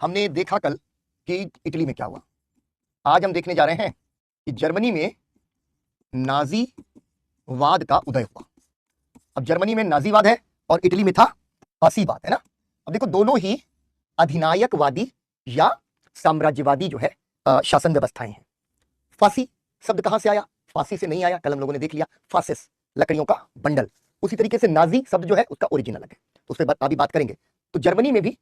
हमने देखा कल कि इटली में क्या हुआ। आज हम देखने जा रहे हैं कि जर्मनी में नाजीवाद का उदय हुआ। अब जर्मनी में नाजीवाद है और इटली में था फासीवाद, है ना। अब देखो दोनों ही अधिनायकवादी या साम्राज्यवादी जो है शासन व्यवस्थाएं हैं। फांसी शब्द कहां से आया? फांसी से नहीं आया, कल हम लोगों ने देख लिया, फासिस लकड़ियों का बंडल। उसी तरीके से नाजी शब्द जो है उसका ओरिजिन अलग है, तो उस पर अभी बात करेंगे। तो जर्मनी में भी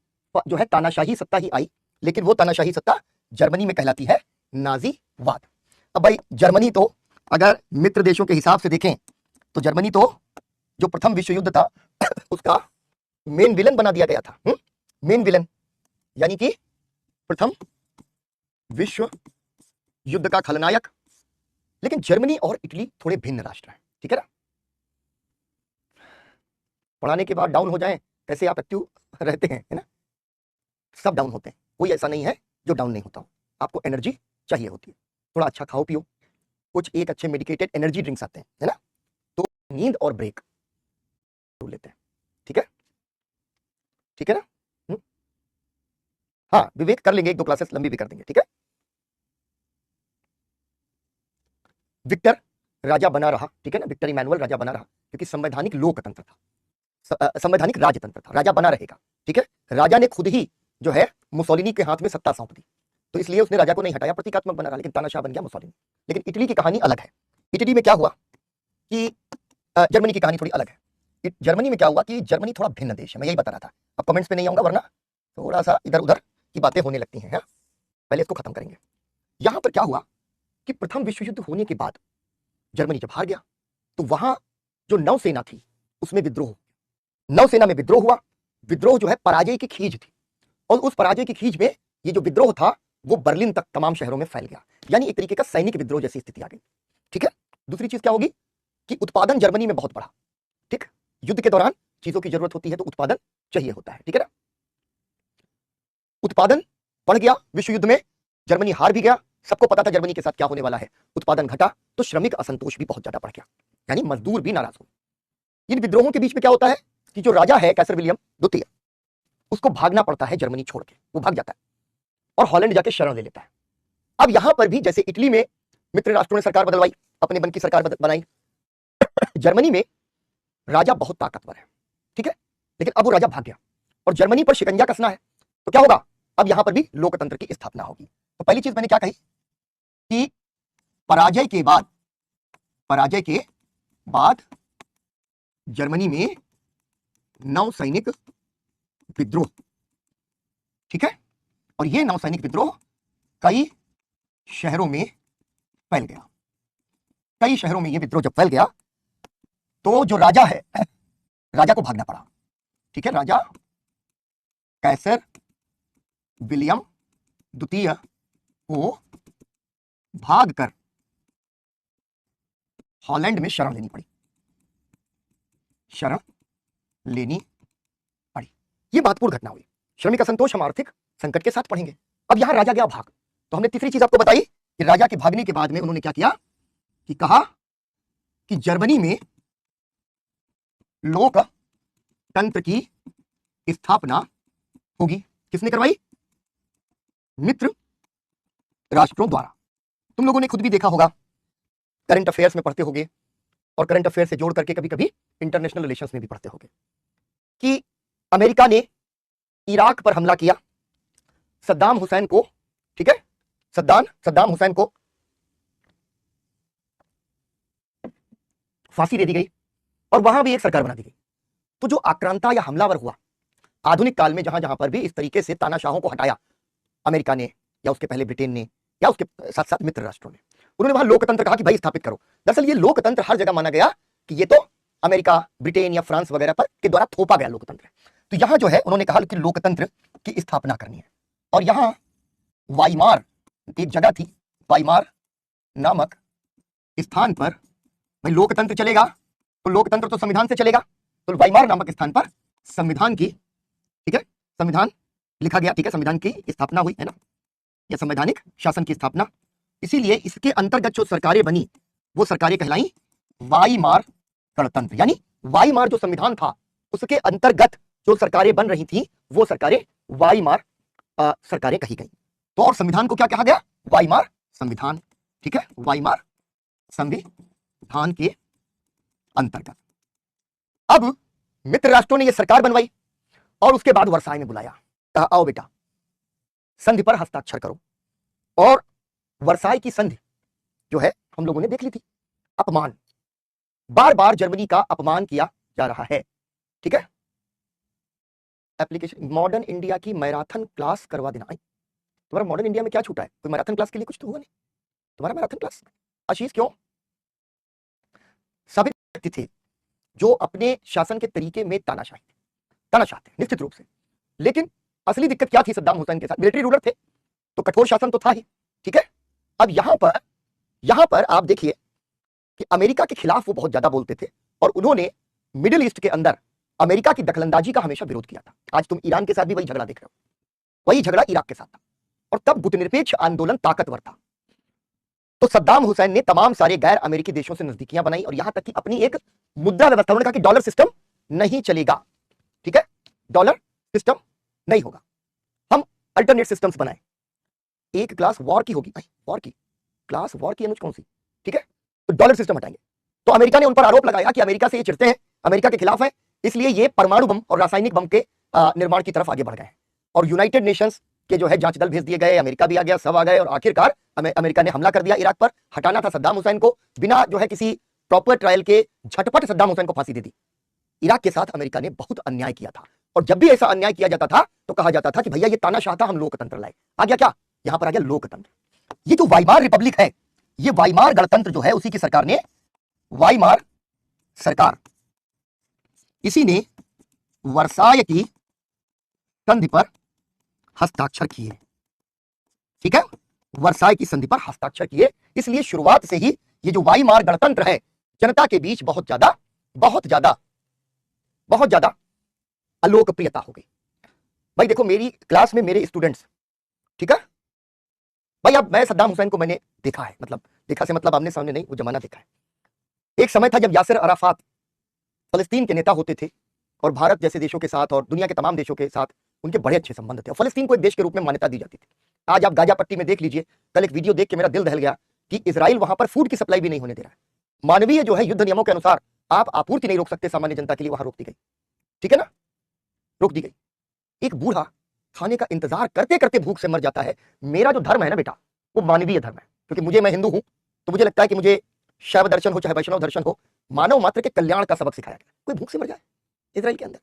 जो है तानाशाही सत्ता ही आई, लेकिन वो तानाशाही सत्ता जर्मनी में कहलाती है नाजीवाद। अब भाई जर्मनी तो अगर मित्र देशों के हिसाब से देखें तो जर्मनी तो जो प्रथम विश्व युद्ध था उसका मेन विलन बना दिया गया था। मेन विलन यानी कि प्रथम विश्व युद्ध का खलनायक। लेकिन जर्मनी और इटली थोड़े भिन्न राष्ट्र हैं, ठीक है ना। पढ़ाने के बाद डाउन हो जाएं ऐसे आप एक्टिव रहते हैं, है ना। सब डाउन होते हैं, कोई ऐसा नहीं है जो डाउन नहीं होता हो। आपको एनर्जी चाहिए होती है, थोड़ा अच्छा खाओ पियो, कुछ एक अच्छे मेडिकेटेड एनर्जी ड्रिंक्स आते हैं, है ना। तो नींद और ब्रेक लेते हैं, ठीक है, ठीक है ना। हाँ विवेक कर लेंगे, एक दो क्लासेस लंबी भी कर देंगे, ठीक है। विक्टर राजा बना रहा, ठीक है ना, विक्टर इमैनुअल राजा बना रहा क्योंकि संवैधानिक लोकतंत्र था, संवैधानिक राजतंत्र था, राजा बना रहेगा, ठीक है। राजा ने खुद ही जो है मुसोलिनी के हाथ में सत्ता सौंप दी, तो इसलिए उसने राजा को नहीं हटाया, प्रतीकात्मक बना रहा, लेकिन तानाशाह बन गया मुसोलिनी। लेकिन इटली की कहानी अलग है। इटली में क्या हुआ कि जर्मनी की कहानी थोड़ी अलग है। जर्मनी में क्या हुआ कि जर्मनी थोड़ा भिन्न देश है, मैं यही बता रहा था। अब कमेंट्स पे नहीं आऊंगा वरना थोड़ा सा इधर उधर की बातें होने लगती हैं, पहले इसको खत्म करेंगे। यहां पर क्या हुआ कि प्रथम विश्व युद्ध होने के बाद जर्मनी जब हार गया तो वहां जो नौसेना थी उसमें विद्रोह, नौसेना में विद्रोह हुआ। विद्रोह जो है पराजय की खींच थी, और उस पराजय की खींच में ये जो विद्रोह था वो बर्लिन तक तमाम शहरों में फैल गया, यानी एक तरीके का सैनिक विद्रोह जैसी स्थिति आ गई, ठीक है। दूसरी चीज क्या होगी कि उत्पादन जर्मनी में बहुत बढ़ा, ठीक। युद्ध के दौरान चीजों की जरूरत होती है तो उत्पादन चाहिए होता है, ठीक है ना। उत्पादन बढ़ गया विश्व युद्ध में, जर्मनी हार भी गया, सबको पता था जर्मनी के साथ क्या होने वाला है। उत्पादन घटा तो श्रमिक असंतोष भी बहुत ज्यादा बढ़ गया, यानी मजदूर भी नाराज हुए। इन विद्रोहों के बीच में क्या होता है कि जो राजा है कैसर विलियम द्वितीय, उसको भागना पड़ता है जर्मनी छोड़ के, वो भाग जाता है और हॉलैंड जाके शरण ले लेता है। अब यहां पर भी जैसे इटली में मित्र राष्ट्रों ने सरकार बदलवाई, अपने मन की सरकार बनाई, जर्मनी में राजा बहुत ताकतवर है, ठीक है, लेकिन अब वो राजा भाग गया और जर्मनी पर शिकंजा कसना है, तो क्या होगा, अब यहां पर भी लोकतंत्र की स्थापना होगी। तो पहली चीज मैंने क्या कही कि पराजय के बाद जर्मनी में नौसैनिक विद्रोह, ठीक है, और यह नौसैनिक विद्रोह कई शहरों में फैल गया। कई शहरों में यह विद्रोह जब फैल गया तो जो राजा है, राजा को भागना पड़ा, ठीक है। राजा कैसर विलियम द्वितीय को भागकर हॉलैंड में शरण लेनी पड़ी, शरण लेनी पड़ी। यह महत्वपूर्ण घटना हुई। श्रमिक असंतोष हम आर्थिक संकट के साथ पढ़ेंगे। अब यहां राजा गया भाग, तो हमने तीसरी चीज आपको बताई कि राजा के भागने के बाद में उन्होंने क्या किया कि कहा कि जर्मनी में लोकतंत्र की स्थापना होगी। किसने करवाई? मित्र राष्ट्रों द्वारा। तुम लोगों ने खुद भी देखा होगा, करंट अफेयर्स में पढ़ते होगे और करंट अफेयर से जोड़ करके कभी कभी इंटरनेशनल रिलेशंस में भी पढ़ते होगे कि अमेरिका ने इराक पर हमला किया, सद्दाम हुसैन को, ठीक है, सद्दाम हुसैन को फांसी दे दी गई और वहां भी एक सरकार बना दी गई। तो जो आक्रांता या हमलावर हुआ आधुनिक काल में, जहां जहां पर भी इस तरीके से तानाशाहों को हटाया अमेरिका ने या उसके पहले ब्रिटेन ने या उसके साथ साथ मित्र राष्ट्रों ने, उन्होंने वहां लोकतंत्र कहा कि भाई स्थापित करो। दरअसल ये लोकतंत्र हर जगह माना गया कि ये तो अमेरिका, ब्रिटेन या फ्रांस वगैरह पर के द्वारा थोपा गया लोकतंत्र। तो यहां जो है उन्होंने कहा कि लोकतंत्र की स्थापना करनी है, और यहां वाइमार एक जगह थी, वाइमार नामक स्थान पर भाई लोकतंत्र चलेगा तो लोकतंत्र तो संविधान से चलेगा, तो वाइमार नामक स्थान पर संविधान की, ठीक है, संविधान लिखा गया, ठीक है, संविधान की स्थापना हुई, है ना, या संवैधानिक शासन की स्थापना। इसीलिए इसके अंतर्गत जो सरकारें बनी वो सरकारें कहलाई वाइमार गणतंत्र, यानी वाइमार जो संविधान था उसके अंतर्गत जो सरकारें बन रही थी वो सरकारें वाइमार सरकारें कही गई। तो और संविधान को क्या कहा गया? वाइमार संविधान। ठीक है, वाइमार संविधान के अंतर्गत अब मित्र राष्ट्रों ने यह सरकार बनवाई और उसके बाद वर्साई में बुलाया, कहा आओ बेटा संधि पर हस्ताक्षर करो। और वर्साई की संधि जो है हम लोगों ने देख ली थी। अपमान, बार बार जर्मनी का अपमान किया जा रहा है। ठीक है, एप्लीकेशन मॉडर्न इंडिया की मैराथन क्लास करवा देना। तुम्हारा मॉडर्न इंडिया में क्या छूटा है? कोई मैराथन क्लास के लिए कुछ तो हुआ नहीं तुम्हारा मैराथन क्लास? आशीष क्यों? सभी व्यक्ति थे जो अपने शासन के तरीके में तानाशाह थे निश्चित रूप से, लेकिन असली दिक्कत क्या थी सद्दाम हुसैन के साथ? मिलिट्री रूलर थे तो कठोर शासन तो था ही। ठीक है, अब यहां पर आप देखिए कि अमेरिका के खिलाफ वो बहुत ज्यादा बोलते थे और उन्होंने मिडिल ईस्ट के अंदर अमेरिका की दखलंदाजी का हमेशा विरोध किया था। आज तुम ईरान के साथ भी वही झगड़ा देख रहे हो, वही झगड़ा इराक के साथ था, और तब गुटनिरपेक्ष आंदोलन ताकतवर था। तो सद्दाम हुसैन ने तमाम सारे गैर अमेरिकी देशों से नजदीकियां बनाई और यहां तक कि अपनी एक मुद्रा व्यवस्था, उन्होंने कहा कि डॉलर सिस्टम नहीं चलेगा। ठीक है, डॉलर सिस्टम नहीं होगा, हम अल्टरनेट सिस्टम्स बनाए। एक क्लास वॉर की होगी, वॉर की क्लास, वॉर की अनुज कौन सी? ठीक है, तो डॉलर सिस्टम हटाएंगे। तो अमेरिका ने उन पर आरोप लगाया कि अमेरिका से ये चिढ़ते हैं, अमेरिका के खिलाफ है, इसलिए ये परमाणु बम और रासायनिक बम के निर्माण की तरफ आगे बढ़ गए और यूनाइटेड नेशंस के जो है जांच दल भेज दिए गए, अमेरिका भी आ गया, सब आ गए और आखिरकार अमेरिका ने हमला कर दिया इराक पर। हटाना था सद्दाम हुसैन को, बिना जो है किसी प्रॉपर ट्रायल के झटपट सद्दाम हुसैन को फांसी दे दी। इराक के साथ अमेरिका ने बहुत अन्याय किया था और जब भी ऐसा अन्याय किया जाता था तो कहा जाता था कि भैया ये तानाशाह था, हम लोकतंत्र लाए। आ गया क्या? यहां पर आ गया लोकतंत्र। ये जो वाइमार रिपब्लिक है, ये वाइमार गणतंत्र जो है उसी की सरकार ने, वाइमार सरकार, इसी ने वर्साय की संधि पर हस्ताक्षर किए। ठीक है, वर्साय की संधि पर हस्ताक्षर किए, इसलिए शुरुआत से ही ये जो वाइमार गणतंत्र है जनता के बीच बहुत ज्यादा अलोकप्रियता हो गई। भाई देखो मेरी क्लास में मेरे स्टूडेंट्स, ठीक है भाई, अब मैं सद्दाम हुसैन को मैंने देखा है, मतलब देखा से मतलब आमने सामने नहीं, वो जमाना देखा है। एक समय था जब यासिर अराफात फलस्तीन के नेता होते थे और भारत जैसे देशों के साथ और दुनिया के तमाम देशों के साथ उनके बड़े अच्छे संबंध थे और फलस्तीन को एक देश के रूप में मान्यता दी जाती थी। आज आप गाजा पट्टी में देख लीजिए, कल एक वीडियो देख के मेरा दिल दहल गया कि इजराइल वहां पर फूड की सप्लाई भी नहीं होने दे रहा है। मानवीय जो है युद्ध नियमों के अनुसार आप आपूर्ति नहीं रोक सकते सामान्य जनता के लिए, वहां रोक दी गई। ठीक है ना, रोक दी गई। एक बूढ़ा खाने का इंतजार करते करते भूख से मर जाता है। मेरा जो धर्म है ना बेटा, वो मानवीय धर्म है, क्योंकि मैं हिंदू हूं तो मुझे लगता है कि मुझे शैव दर्शन हो चाहे वैष्णव दर्शन हो, मानव मात्र के कल्याण का सबक सिखाया गया। कोई भूख से मर जाए इजराइल के अंदर,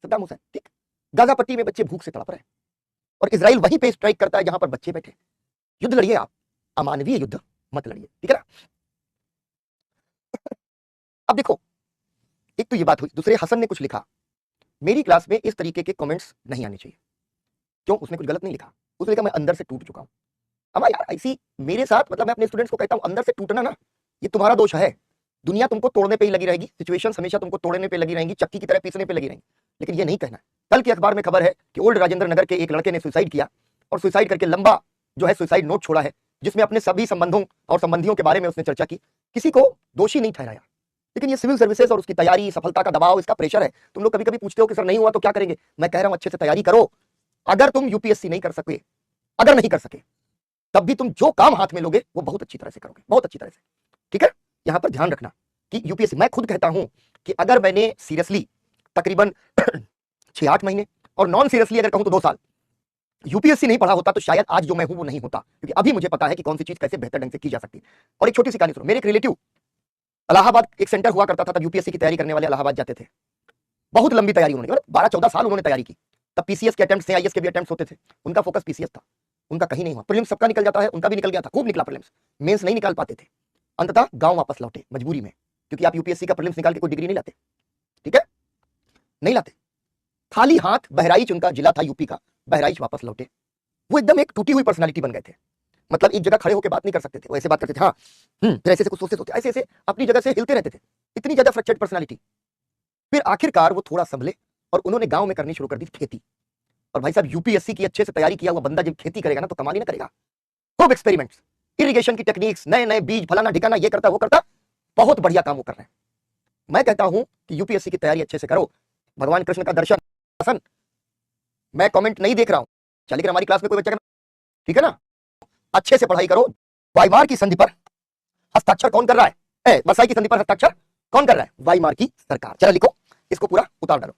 सद्दाम हुसैन, ठीक, गाजा पट्टी में बच्चे भूख से तड़प रहे हैं और इजराइल वहीं पे स्ट्राइक करता है जहां पर बच्चे बैठे। युद्ध लड़िए आप, अमानवीय युद्ध मत लड़िए। ठीक है ना। अब देखो, एक तो ये बात हुई, दूसरे हसन ने कुछ लिखा, मेरी क्लास में इस तरीके के कमेंट्स नहीं आने चाहिए। क्यों? उसने कुछ गलत नहीं लिखा, उसने लिखा मैं अंदर से टूट चुका हूं। अमा यार ऐसी मेरे साथ, मतलब मैं अपने स्टूडेंट्स को कहता हूं अंदर से टूटना ना ये तुम्हारा दोष है। दुनिया तुमको तोड़ने पे ही लगी रहेगी, सिचुएशंस हमेशा तुमको तोड़ने पे लगी रहेंगी, चक्की की तरह पीसने पे लगी रहेंगी, लेकिन ये नहीं कहना। कल के अखबार में खबर है कि ओल्ड राजेंद्र नगर के एक लड़के ने सुसाइड किया और सुसाइड करके लंबा जो है सुसाइड नोट छोड़ा है, जिसमें अपने सभी संबंधों और संबंधियों के बारे में उसने चर्चा की। किसी को दोषी नहीं ठहराया, लेकिन ये सिविल सर्विसेज और उसकी तैयारी, सफलता का दबाव, इसका प्रेशर है। तुम लोग कभी कभी पूछते हो कि सर नहीं हुआ तो क्या करेंगे। मैं कह रहा हूं अच्छे से तैयारी करो। अगर तुम यूपीएससी नहीं कर सके, अगर नहीं कर सके, तब भी तुम जो काम हाथ में लोगे वो बहुत अच्छी तरह से करोगे, बहुत अच्छी तरह से। ठीक है, यहां पर ध्यान रखना कि यूपीएससी, मैं खुद कहता हूं कि अगर मैंने सीरियसली तकरीबन 6-8 महीने और नॉन सीरियसली अगर कहूं तो 2 साल यूपीएससी नहीं पढ़ा होता तो शायद आज जो मैं हूं वो नहीं होता, क्योंकि अभी मुझे पता है कि कौन सी चीज कैसे बेहतर ढंग से की जा सकती है। और एक छोटी सी कहानी सुनो, मेरे एक रिलेटिव, इलाहाबाद एक सेंटर हुआ करता था, तब यूपीएससी की तैयारी करने वाले इलाहाबाद जाते थे। बहुत लंबी तैयारी उन्होंने, 12-14 साल उन्होंने तैयारी की। तब पीसीएस के अटेम्प्ट्स थे, आईएएस के भी अटेम्प्ट्स होते थे, उनका फोकस पीसीएस था, उनका कहीं नहीं हुआ। प्रीलिम्स सबका निकल जाता है, उनका भी निकल गया था, खूब निकला प्रीलिम्स, मेंस नहीं निकाल पाते थे। अंततः गांव वापस लौटे मजबूरी में, क्योंकि आप यूपीएससी का प्रीलिम्स निकाल के कोई डिग्री नहीं लाते। ठीक है, नहीं लाते। खाली हाथ बहराइच उनका जिला था यूपी का, बहराइच वापस लौटे। वो एकदम एक टूटी हुई पर्सनालिटी बन गए थे, मतलब एक जगह खड़े होकर बात नहीं कर सकते थे, वो ऐसे बात करते थे, हाँ फिर ऐसे कुछ सोचते ऐसे ऐसे अपनी जगह से हिलते रहते थे, इतनी ज्यादा फ्रैक्चर्ड पर्सनालिटी। फिर आखिरकार वो थोड़ा संभले और उन्होंने गांव में करनी शुरू कर दी खेती। और भाई साहब यूपीएससी की अच्छे से तैयारी किया हुआ बंदा जब खेती करेगा ना तो कमाल ही ना करेगा। खूब एक्सपेरिमेंट्स, इरिगेशन की टेक्निक्स, नए नए बीज, फलाना ठिकाना, ये करता वो करता, बहुत बढ़िया काम वो कर रहे हैं। मैं कहता हूं कि यूपीएससी की तैयारी अच्छे से करो, भगवान कृष्ण का दर्शन। मैं कमेंट नहीं देख रहा हूं, अच्छा, लेकिन हमारी क्लास में कोई बच्चा, ठीक है ना, अच्छे से पढ़ाई करो। वाइमार की संधि पर हस्ताक्षर कौन कर रहा है? वर्साई की संधि पर हस्ताक्षर कौन कर रहा है? वाइमार की सरकार। चलो लिखो, इसको पूरा उतार डालो।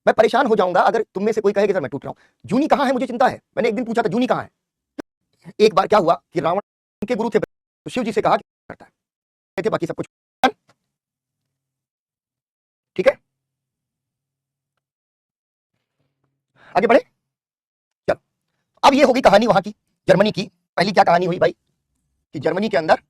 मैं परेशान हो जाऊंगा अगर तुम में से कोई कहे कि सर मैं टूट रहा हूं। जूनी कहां है, मुझे चिंता है। मैंने एक दिन पूछा था जूनी कहां है। एक बार क्या हुआ कि रावण के गुरु थे, तो शिव जी से कहा कि करता है, बाकी सब कुछ ठीक है। आगे बढ़े, चलो। अब ये होगी कहानी वहां की, जर्मनी की। पहली क्या कहानी हुई भाई कि जर्मनी के अंदर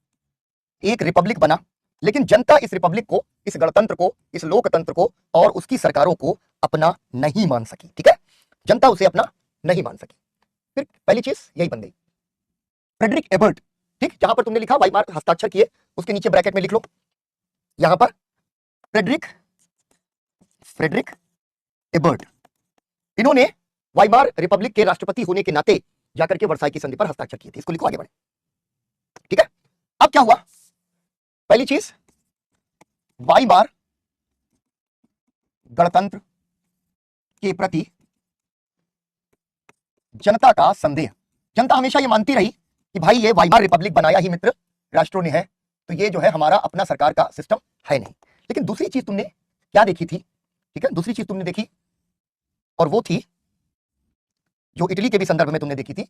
एक रिपब्लिक बना, लेकिन जनता इस रिपब्लिक को, इस गणतंत्र को, इस लोकतंत्र को और उसकी सरकारों को अपना नहीं मान सकी। ठीक है, जनता उसे अपना नहीं मान सकी। फिर पहली चीज यही बन गई, फ्रेडरिक एबर्ट। ठीक, जहां पर तुमने लिखा वाइमार हस्ताक्षर किए, उसके नीचे ब्रैकेट में लिख लो यहां पर फ्रेडरिक एबर्ट। इन्होंने वाइमार रिपब्लिक के राष्ट्रपति होने के नाते जाकर के वर्साई की संधि पर हस्ताक्षर किए थे। इसको लिखो, आगे बढ़े। ठीक है, अब क्या हुआ? पहली चीज, वाइमार गणतंत्र के प्रति जनता का संदेह। जनता हमेशा ये मानती रही कि भाई ये वाइमार रिपब्लिक बनाया ही मित्र राष्ट्रों ने है, तो ये जो है हमारा अपना सरकार का सिस्टम है नहीं। लेकिन दूसरी चीज तुमने क्या देखी थी? ठीक है, दूसरी चीज तुमने देखी, और वो थी जो इटली के भी संदर्भ में तुमने देखी थी।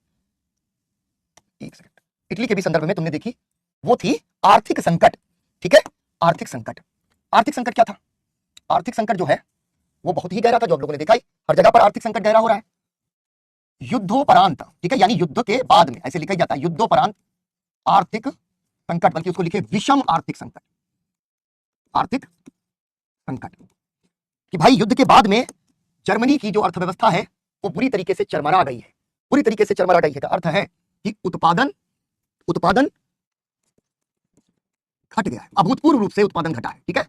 एक सेकंड, इटली के भी संदर्भ में तुमने देखी, वो थी आर्थिक संकट। ठीक है, आर्थिक संकट। आर्थिक संकट क्या था? आर्थिक संकट जो है वो बहुत ही गहरा था, जो आप लोगों ने देखा ही, हर जगह पर आर्थिक संकट गहरा हो रहा है। युद्धोपरांत, ठीक है, यानी युद्ध के बाद में, ऐसे लिखा जाता है युद्धोपरांत आर्थिक संकट, बल्कि उसको लिखे विषम आर्थिक संकट। आर्थिक संकट कि भाई युद्ध के बाद में जर्मनी की जो अर्थव्यवस्था है वो बुरी तरीके से चरमरा गई है। बुरी तरीके से चरमरा गई है का अर्थ है कि उत्पादन घट गया है, अभूतपूर्व रूप से उत्पादन घटा है। ठीक है,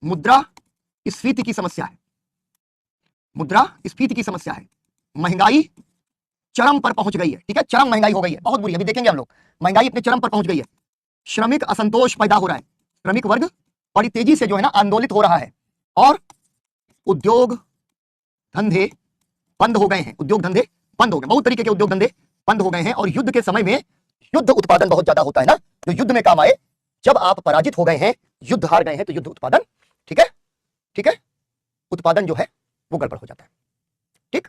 मुद्रास्फीति की समस्या है, मुद्रास्फीति की समस्या है, महंगाई चरम पर पहुंच गई है। ठीक है, चरम महंगाई हो गई है, बहुत बुरी, अभी देखेंगे हम लोग, महंगाई अपने चरम पर पहुंच गई है। श्रमिक असंतोष पैदा हो रहा है, श्रमिक वर्ग बड़ी तेजी से जो है ना आंदोलित हो रहा है, और उद्योग धंधे बंद हो गए हैं। उद्योग धंधे बंद हो गए, बहुत तरीके के उद्योग धंधे बंद हो गए हैं। और युद्ध के समय में युद्ध उत्पादन बहुत ज्यादा होता है ना, जो युद्ध में काम आए। जब आप पराजित हो गए हैं, युद्ध हार गए हैं, तो युद्ध उत्पादन, ठीक है, ठीक है, उत्पादन जो है वो गड़बड़ हो जाता है। ठीक,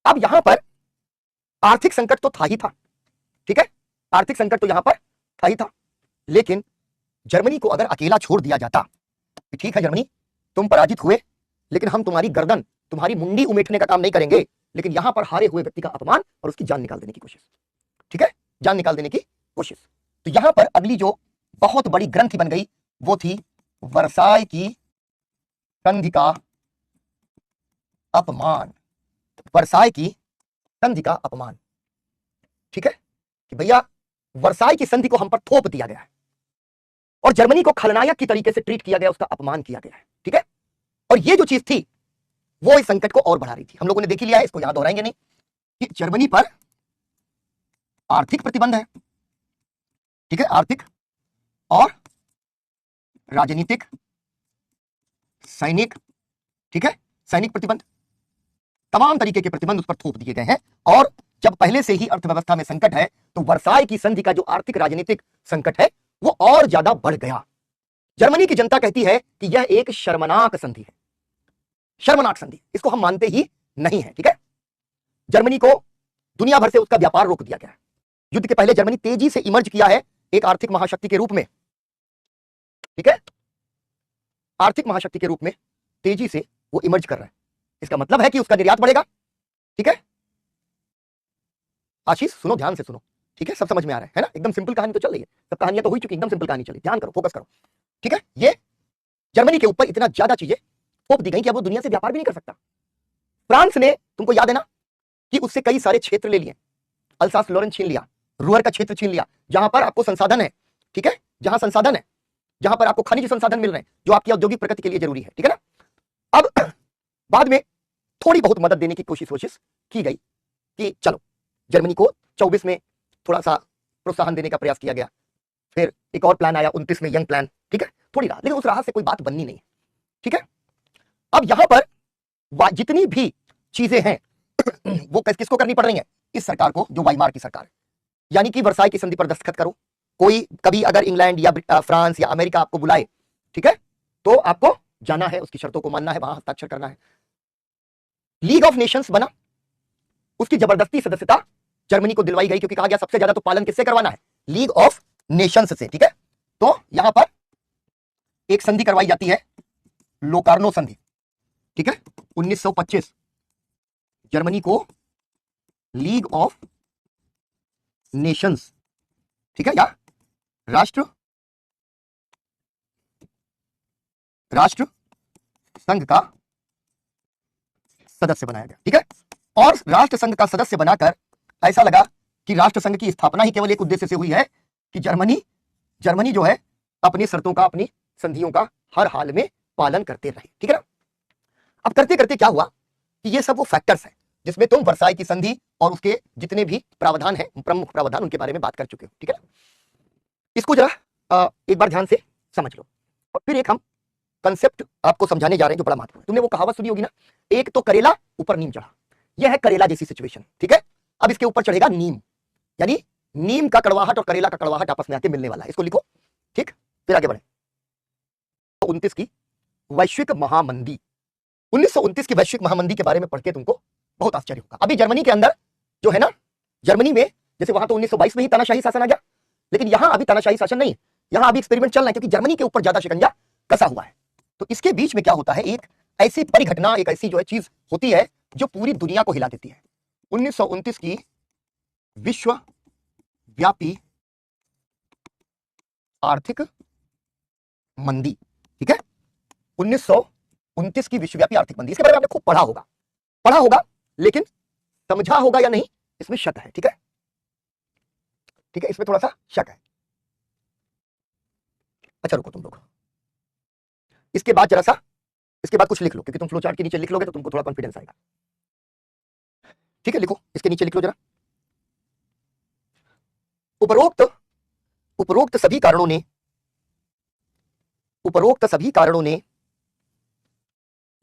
अब यहां पर आर्थिक संकट तो था ही था। ठीक है, आर्थिक संकट तो यहां पर था ही था, लेकिन जर्मनी को अगर अकेला छोड़ दिया जाता कि ठीक है जर्मनी तुम पराजित हुए, लेकिन हम तुम्हारी गर्दन, तुम्हारी मुंडी उमेटने का काम नहीं करेंगे, लेकिन यहां पर हारे हुए व्यक्ति का अपमान और उसकी जान निकाल देने की कोशिश। ठीक है, जान निकाल देने की कोशिश। तो यहां पर अगली जो बहुत बड़ी ग्रंथि बन गई वो थी वर्साई की संधि का अपमान। वर्साई की संधि का अपमान। ठीक है, कि भैया वर्साई की संधि को हम पर थोप दिया गया है और जर्मनी को खलनायक की तरीके से ट्रीट किया गया, उसका अपमान किया गया है। ठीक है, और ये जो चीज थी वो इस संकट को और बढ़ा रही थी। हम लोगों ने देख लिया है, इसको यहां दोहराएंगे नहीं, कि जर्मनी पर आर्थिक प्रतिबंध है। ठीक है, आर्थिक और राजनीतिक, सैनिक, ठीक है, सैनिक प्रतिबंध, तमाम तरीके के प्रतिबंध उस पर थोप दिए गए हैं। और जब पहले से ही अर्थव्यवस्था में संकट है, तो वर्साई की संधि का जो आर्थिक राजनीतिक संकट है वो और ज्यादा बढ़ गया। जर्मनी की जनता कहती है कि यह एक शर्मनाक संधि है, शर्मनाक संधि, इसको हम मानते ही नहीं है। ठीक है, जर्मनी को दुनिया भर से उसका व्यापार रोक दिया गया है। युद्ध के पहले जर्मनी तेजी से इमर्ज किया है एक आर्थिक महाशक्ति के रूप में। ठीक है, आर्थिक महाशक्ति के रूप में तेजी से वो इमर्ज कर रहा है। इसका मतलब है कि उसका निर्यात बढ़ेगा। ठीक है, आशीष सुनो, ध्यान से सुनो। ठीक है, सब समझ में आ रहा है ना? एकदम सिंपल कहानी तो चल रही है, सब कहानियां तो हुई चुकी, एकदम सिंपल कहानी चली, ध्यान करो, फोकस करो। ठीक है, ये जर्मनी के ऊपर इतना ज्यादा चीजें थोप दी गई कि अब वो दुनिया से व्यापार भी नहीं कर सकता। फ्रांस ने, तुमको याद है ना, कि उससे कई सारे क्षेत्र ले लिए, अल्सास लोरेन छीन लिया, रूअर का क्षेत्र छीन लिया, जहां पर आपको संसाधन है। ठीक है, जहां संसाधन है, जहां पर आपको खनिज संसाधन मिल रहे हैं जो आपकी औद्योगिक प्रगति के लिए जरूरी है। ठीक है ना? अब बाद में थोड़ी बहुत मदद देने की कोशिश की गई कि चलो जर्मनी को 24 में थोड़ा सा प्रोत्साहन देने का प्रयास किया गया। फिर एक और प्लान आया 29 में, यंग प्लान। ठीक है, थोड़ी राहत, लेकिन उस राहत से कोई बात बननी नहीं। ठीक है, अब यहां पर जितनी भी चीजें हैं वो किसको करनी पड़ रही है? इस सरकार को, जो वाइमार की सरकार है। यानी कि वर्साई की संधि पर दस्तखत करो। कोई कभी अगर इंग्लैंड या फ्रांस या अमेरिका आपको बुलाए, ठीक है, तो आपको जाना है, उसकी शर्तों को मानना है, वहां हस्ताक्षर करना है। लीग ऑफ नेशंस बना, उसकी जबरदस्ती सदस्यता जर्मनी को दिलवाई गई, क्योंकि कहा गया सबसे ज्यादा तो पालन किससे करवाना है? लीग ऑफ नेशंस से, ठीक है। तो यहां पर एक संधि करवाई जाती है, लोकार्नो संधि, ठीक है, 1925। जर्मनी को लीग ऑफ नेशंस, ठीक है, या राष्ट्र संघ का सदस्य बनाया गया, ठीक है। और राष्ट्र संघ का सदस्य बनाकर ऐसा लगा कि राष्ट्र संघ की स्थापना ही केवल एक उद्देश्य से हुई है कि जर्मनी जो है अपनी शर्तों का, अपनी संधियों का हर हाल में पालन करते रहे, ठीक है ना। अब करते करते क्या हुआ कि ये सब वो फैक्टर्स हैं जिसमें तुम वर्साई की संधि और उसके जितने भी प्रावधान हैं, प्रमुख प्रावधान, उनके बारे में बात कर चुके हो, ठीक है ना। इसको जरा एक बार ध्यान से समझ लो और फिर एक हम कंसेप्ट आपको समझाने जा रहे हैं जो बड़ा महत्वपूर्ण है। तुमने वो कहावत सुनी होगी ना, एक तो करेला ऊपर नीम चढ़ा। यह है करेला जैसी सिचुएशन, ठीक है। अब इसके ऊपर चढ़ेगा नीम, यानी नीम का कड़वाहट और करेला का कड़वाहट आपस में आके मिलने वाला है। इसको लिखो, ठीक। फिर आगे बढ़े। 1929 की वैश्विक महामंदी, 1929 की वैश्विक महामंदी के बारे में पढ़ के तुमको बहुत आश्चर्य होगा। अभी जर्मनी के अंदर जो है ना, जर्मनी में जैसे वहां तो 1922 में ही तानाशाही शासन आ गया, लेकिन यहां अभी तानाशाही शासन नहीं, यहां अभी एक्सपेरिमेंट चल रहा है, क्योंकि जर्मनी के ऊपर ज्यादा शिकंजा कसा हुआ है। तो इसके बीच में क्या होता है, एक ऐसी परिघटना, एक ऐसी जो है चीज होती है जो पूरी दुनिया को हिला देती है। 1929 की विश्वव्यापी आर्थिक मंदी, ठीक है। 1929 की विश्वव्यापी आर्थिक मंदी, इसके बारे में आपने खूब पढ़ा होगा, लेकिन समझा होगा या नहीं इसमें शक है, ठीक है, ठीक है, इसमें थोड़ा सा शक है। अच्छा रुको तुम लोग, इसके बाद जरा सा, इसके बाद कुछ लिख लो, क्योंकि तुम फ्लो चार्ट के नीचे लिख लोगे तो तुमको थोड़ा कॉन्फिडेंस आएगा, ठीक है। लिखो, इसके नीचे लिख लो जरा। उपरोक्त सभी कारणों ने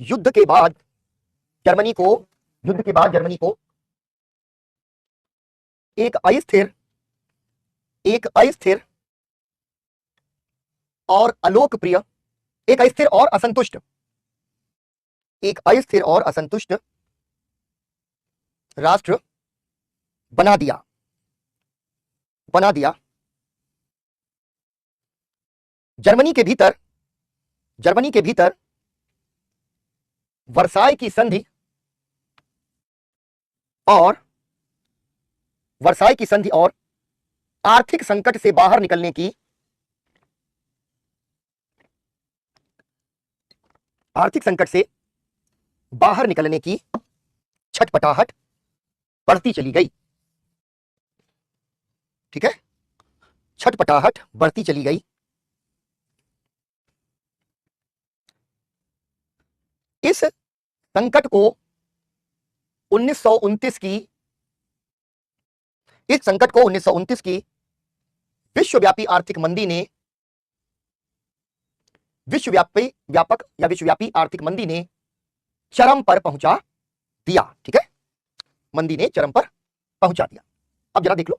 युद्ध के बाद जर्मनी को एक अस्थिर और अलोकप्रिय, एक अस्थिर और असंतुष्ट राष्ट्र बना दिया। जर्मनी के भीतर वर्साई की संधि और आर्थिक संकट से बाहर निकलने की छटपटाहट बढ़ती चली गई, ठीक है, छटपटाहट बढ़ती चली गई। इस संकट को 1929 की विश्वव्यापी आर्थिक मंदी ने विश्वव्यापी आर्थिक मंदी ने चरम पर पहुंचा दिया, ठीक है, मंदी ने चरम पर पहुंचा दिया। अब जरा देख लो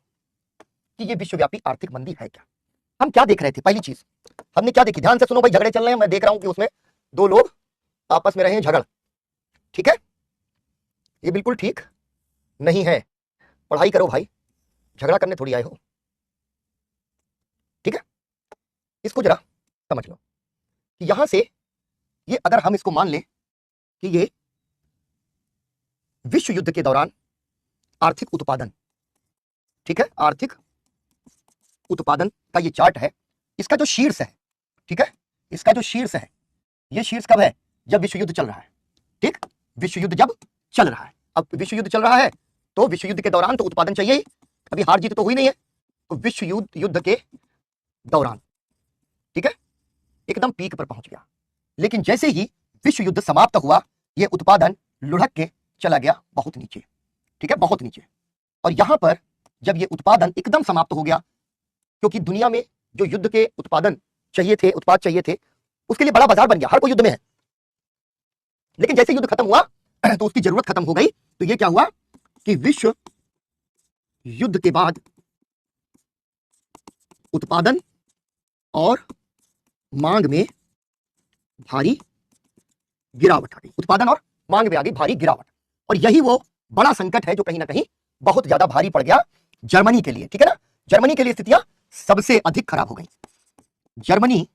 कि ये विश्वव्यापी आर्थिक मंदी है क्या। हम क्या देख रहे थे, पहली चीज हमने क्या देखी, ध्यान से सुनो भाई, झगड़े चल रहे हैं, मैं देख रहा हूं कि उसमें दो लोग आपस में रहे हैं झगड़, ठीक है, ये बिल्कुल ठीक नहीं है। पढ़ाई करो भाई, झगड़ा करने थोड़ी आए हो, ठीक है। इसको जरा समझ लो कि यहां से ये, अगर हम इसको मान लें कि ये विश्व युद्ध के दौरान आर्थिक उत्पादन, ठीक है, आर्थिक उत्पादन का ये चार्ट है, इसका जो शीर्ष है, ठीक है, इसका जो शीर्ष है, ये शीर्ष कब है, जब विश्व युद्ध चल रहा है, ठीक, विश्व युद्ध जब चल रहा है। अब विश्व युद्ध चल रहा है तो विश्व युद्ध के दौरान तो उत्पादन चाहिए ही, अभी हार जीत तो हुई नहीं है, तो विश्व युद्ध के दौरान, ठीक है, एकदम पीक पर पहुंच गया। लेकिन जैसे ही विश्व युद्ध समाप्त हुआ, यह उत्पादन लुढ़क के चला गया बहुत नीचे, ठीक है, बहुत नीचे। और यहां पर जब यह उत्पादन एकदम समाप्त हो गया, क्योंकि दुनिया में जो युद्ध के उत्पाद चाहिए थे, उसके लिए बड़ा बाजार बन गया, हर कोई युद्ध में है, लेकिन जैसे युद्ध खत्म हुआ तो उसकी जरूरत खत्म हो गई। तो ये क्या हुआ कि विश्व युद्ध के बाद उत्पादन और मांग में भारी गिरावट आ गई। उत्पादन और मांग में आ गई भारी गिरावट, और यही वो बड़ा संकट है जो कहीं ना कहीं बहुत ज्यादा भारी पड़ गया जर्मनी के लिए। ठीक है ना, जर्मनी के लिए स्थितियां सबसे अधिक खराब हो गई। जर्मनी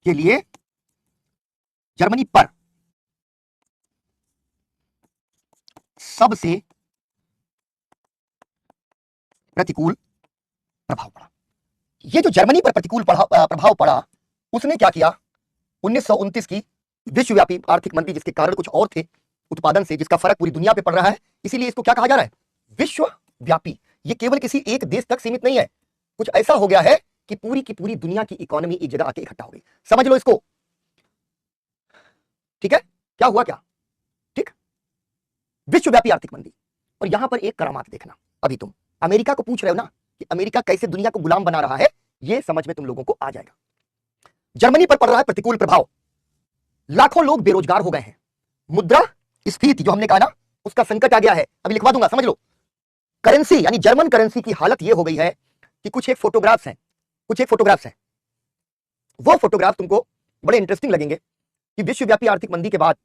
के लिए, जर्मनी पर सबसे प्रतिकूल प्रभाव पड़ा। ये जो जर्मनी पर प्रतिकूल प्रभाव पड़ा, उसने क्या किया, 1929 की विश्वव्यापी आर्थिक मंदी, जिसके कारण कुछ और थे उत्पादन से, जिसका फर्क पूरी दुनिया पे पड़ रहा है, इसीलिए इसको क्या कहा जा रहा है, विश्वव्यापी। ये केवल किसी एक देश तक सीमित नहीं है, कुछ ऐसा हो गया है कि पूरी की पूरी दुनिया की इकोनॉमी एक जगह आके इकट्ठा हो गई। समझ लो इसको, ठीक है, क्या हुआ क्या, ठीक, विश्वव्यापी आर्थिक मंदी। और यहां पर एक करामात देखना, अभी तुम अमेरिका को पूछ रहे हो ना कि अमेरिका कैसे दुनिया को गुलाम बना रहा है, ये समझ में तुम लोगों को आ जाएगा। जर्मनी पर पड़ रहा है प्रतिकूल प्रभाव, लाखों लोग बेरोजगार हो गए हैं, मुद्रा स्फीति जो हमने कहा ना, उसका संकट आ गया है। अभी लिखवा दूंगा, समझ लो। करेंसी यानी जर्मन करेंसी की हालत यह हो गई है कि कुछ एक फोटोग्राफ्स हैं, वो फोटोग्राफ तुमको बड़े इंटरेस्टिंग लगेंगे कि विश्वव्यापी आर्थिक मंदी के बाद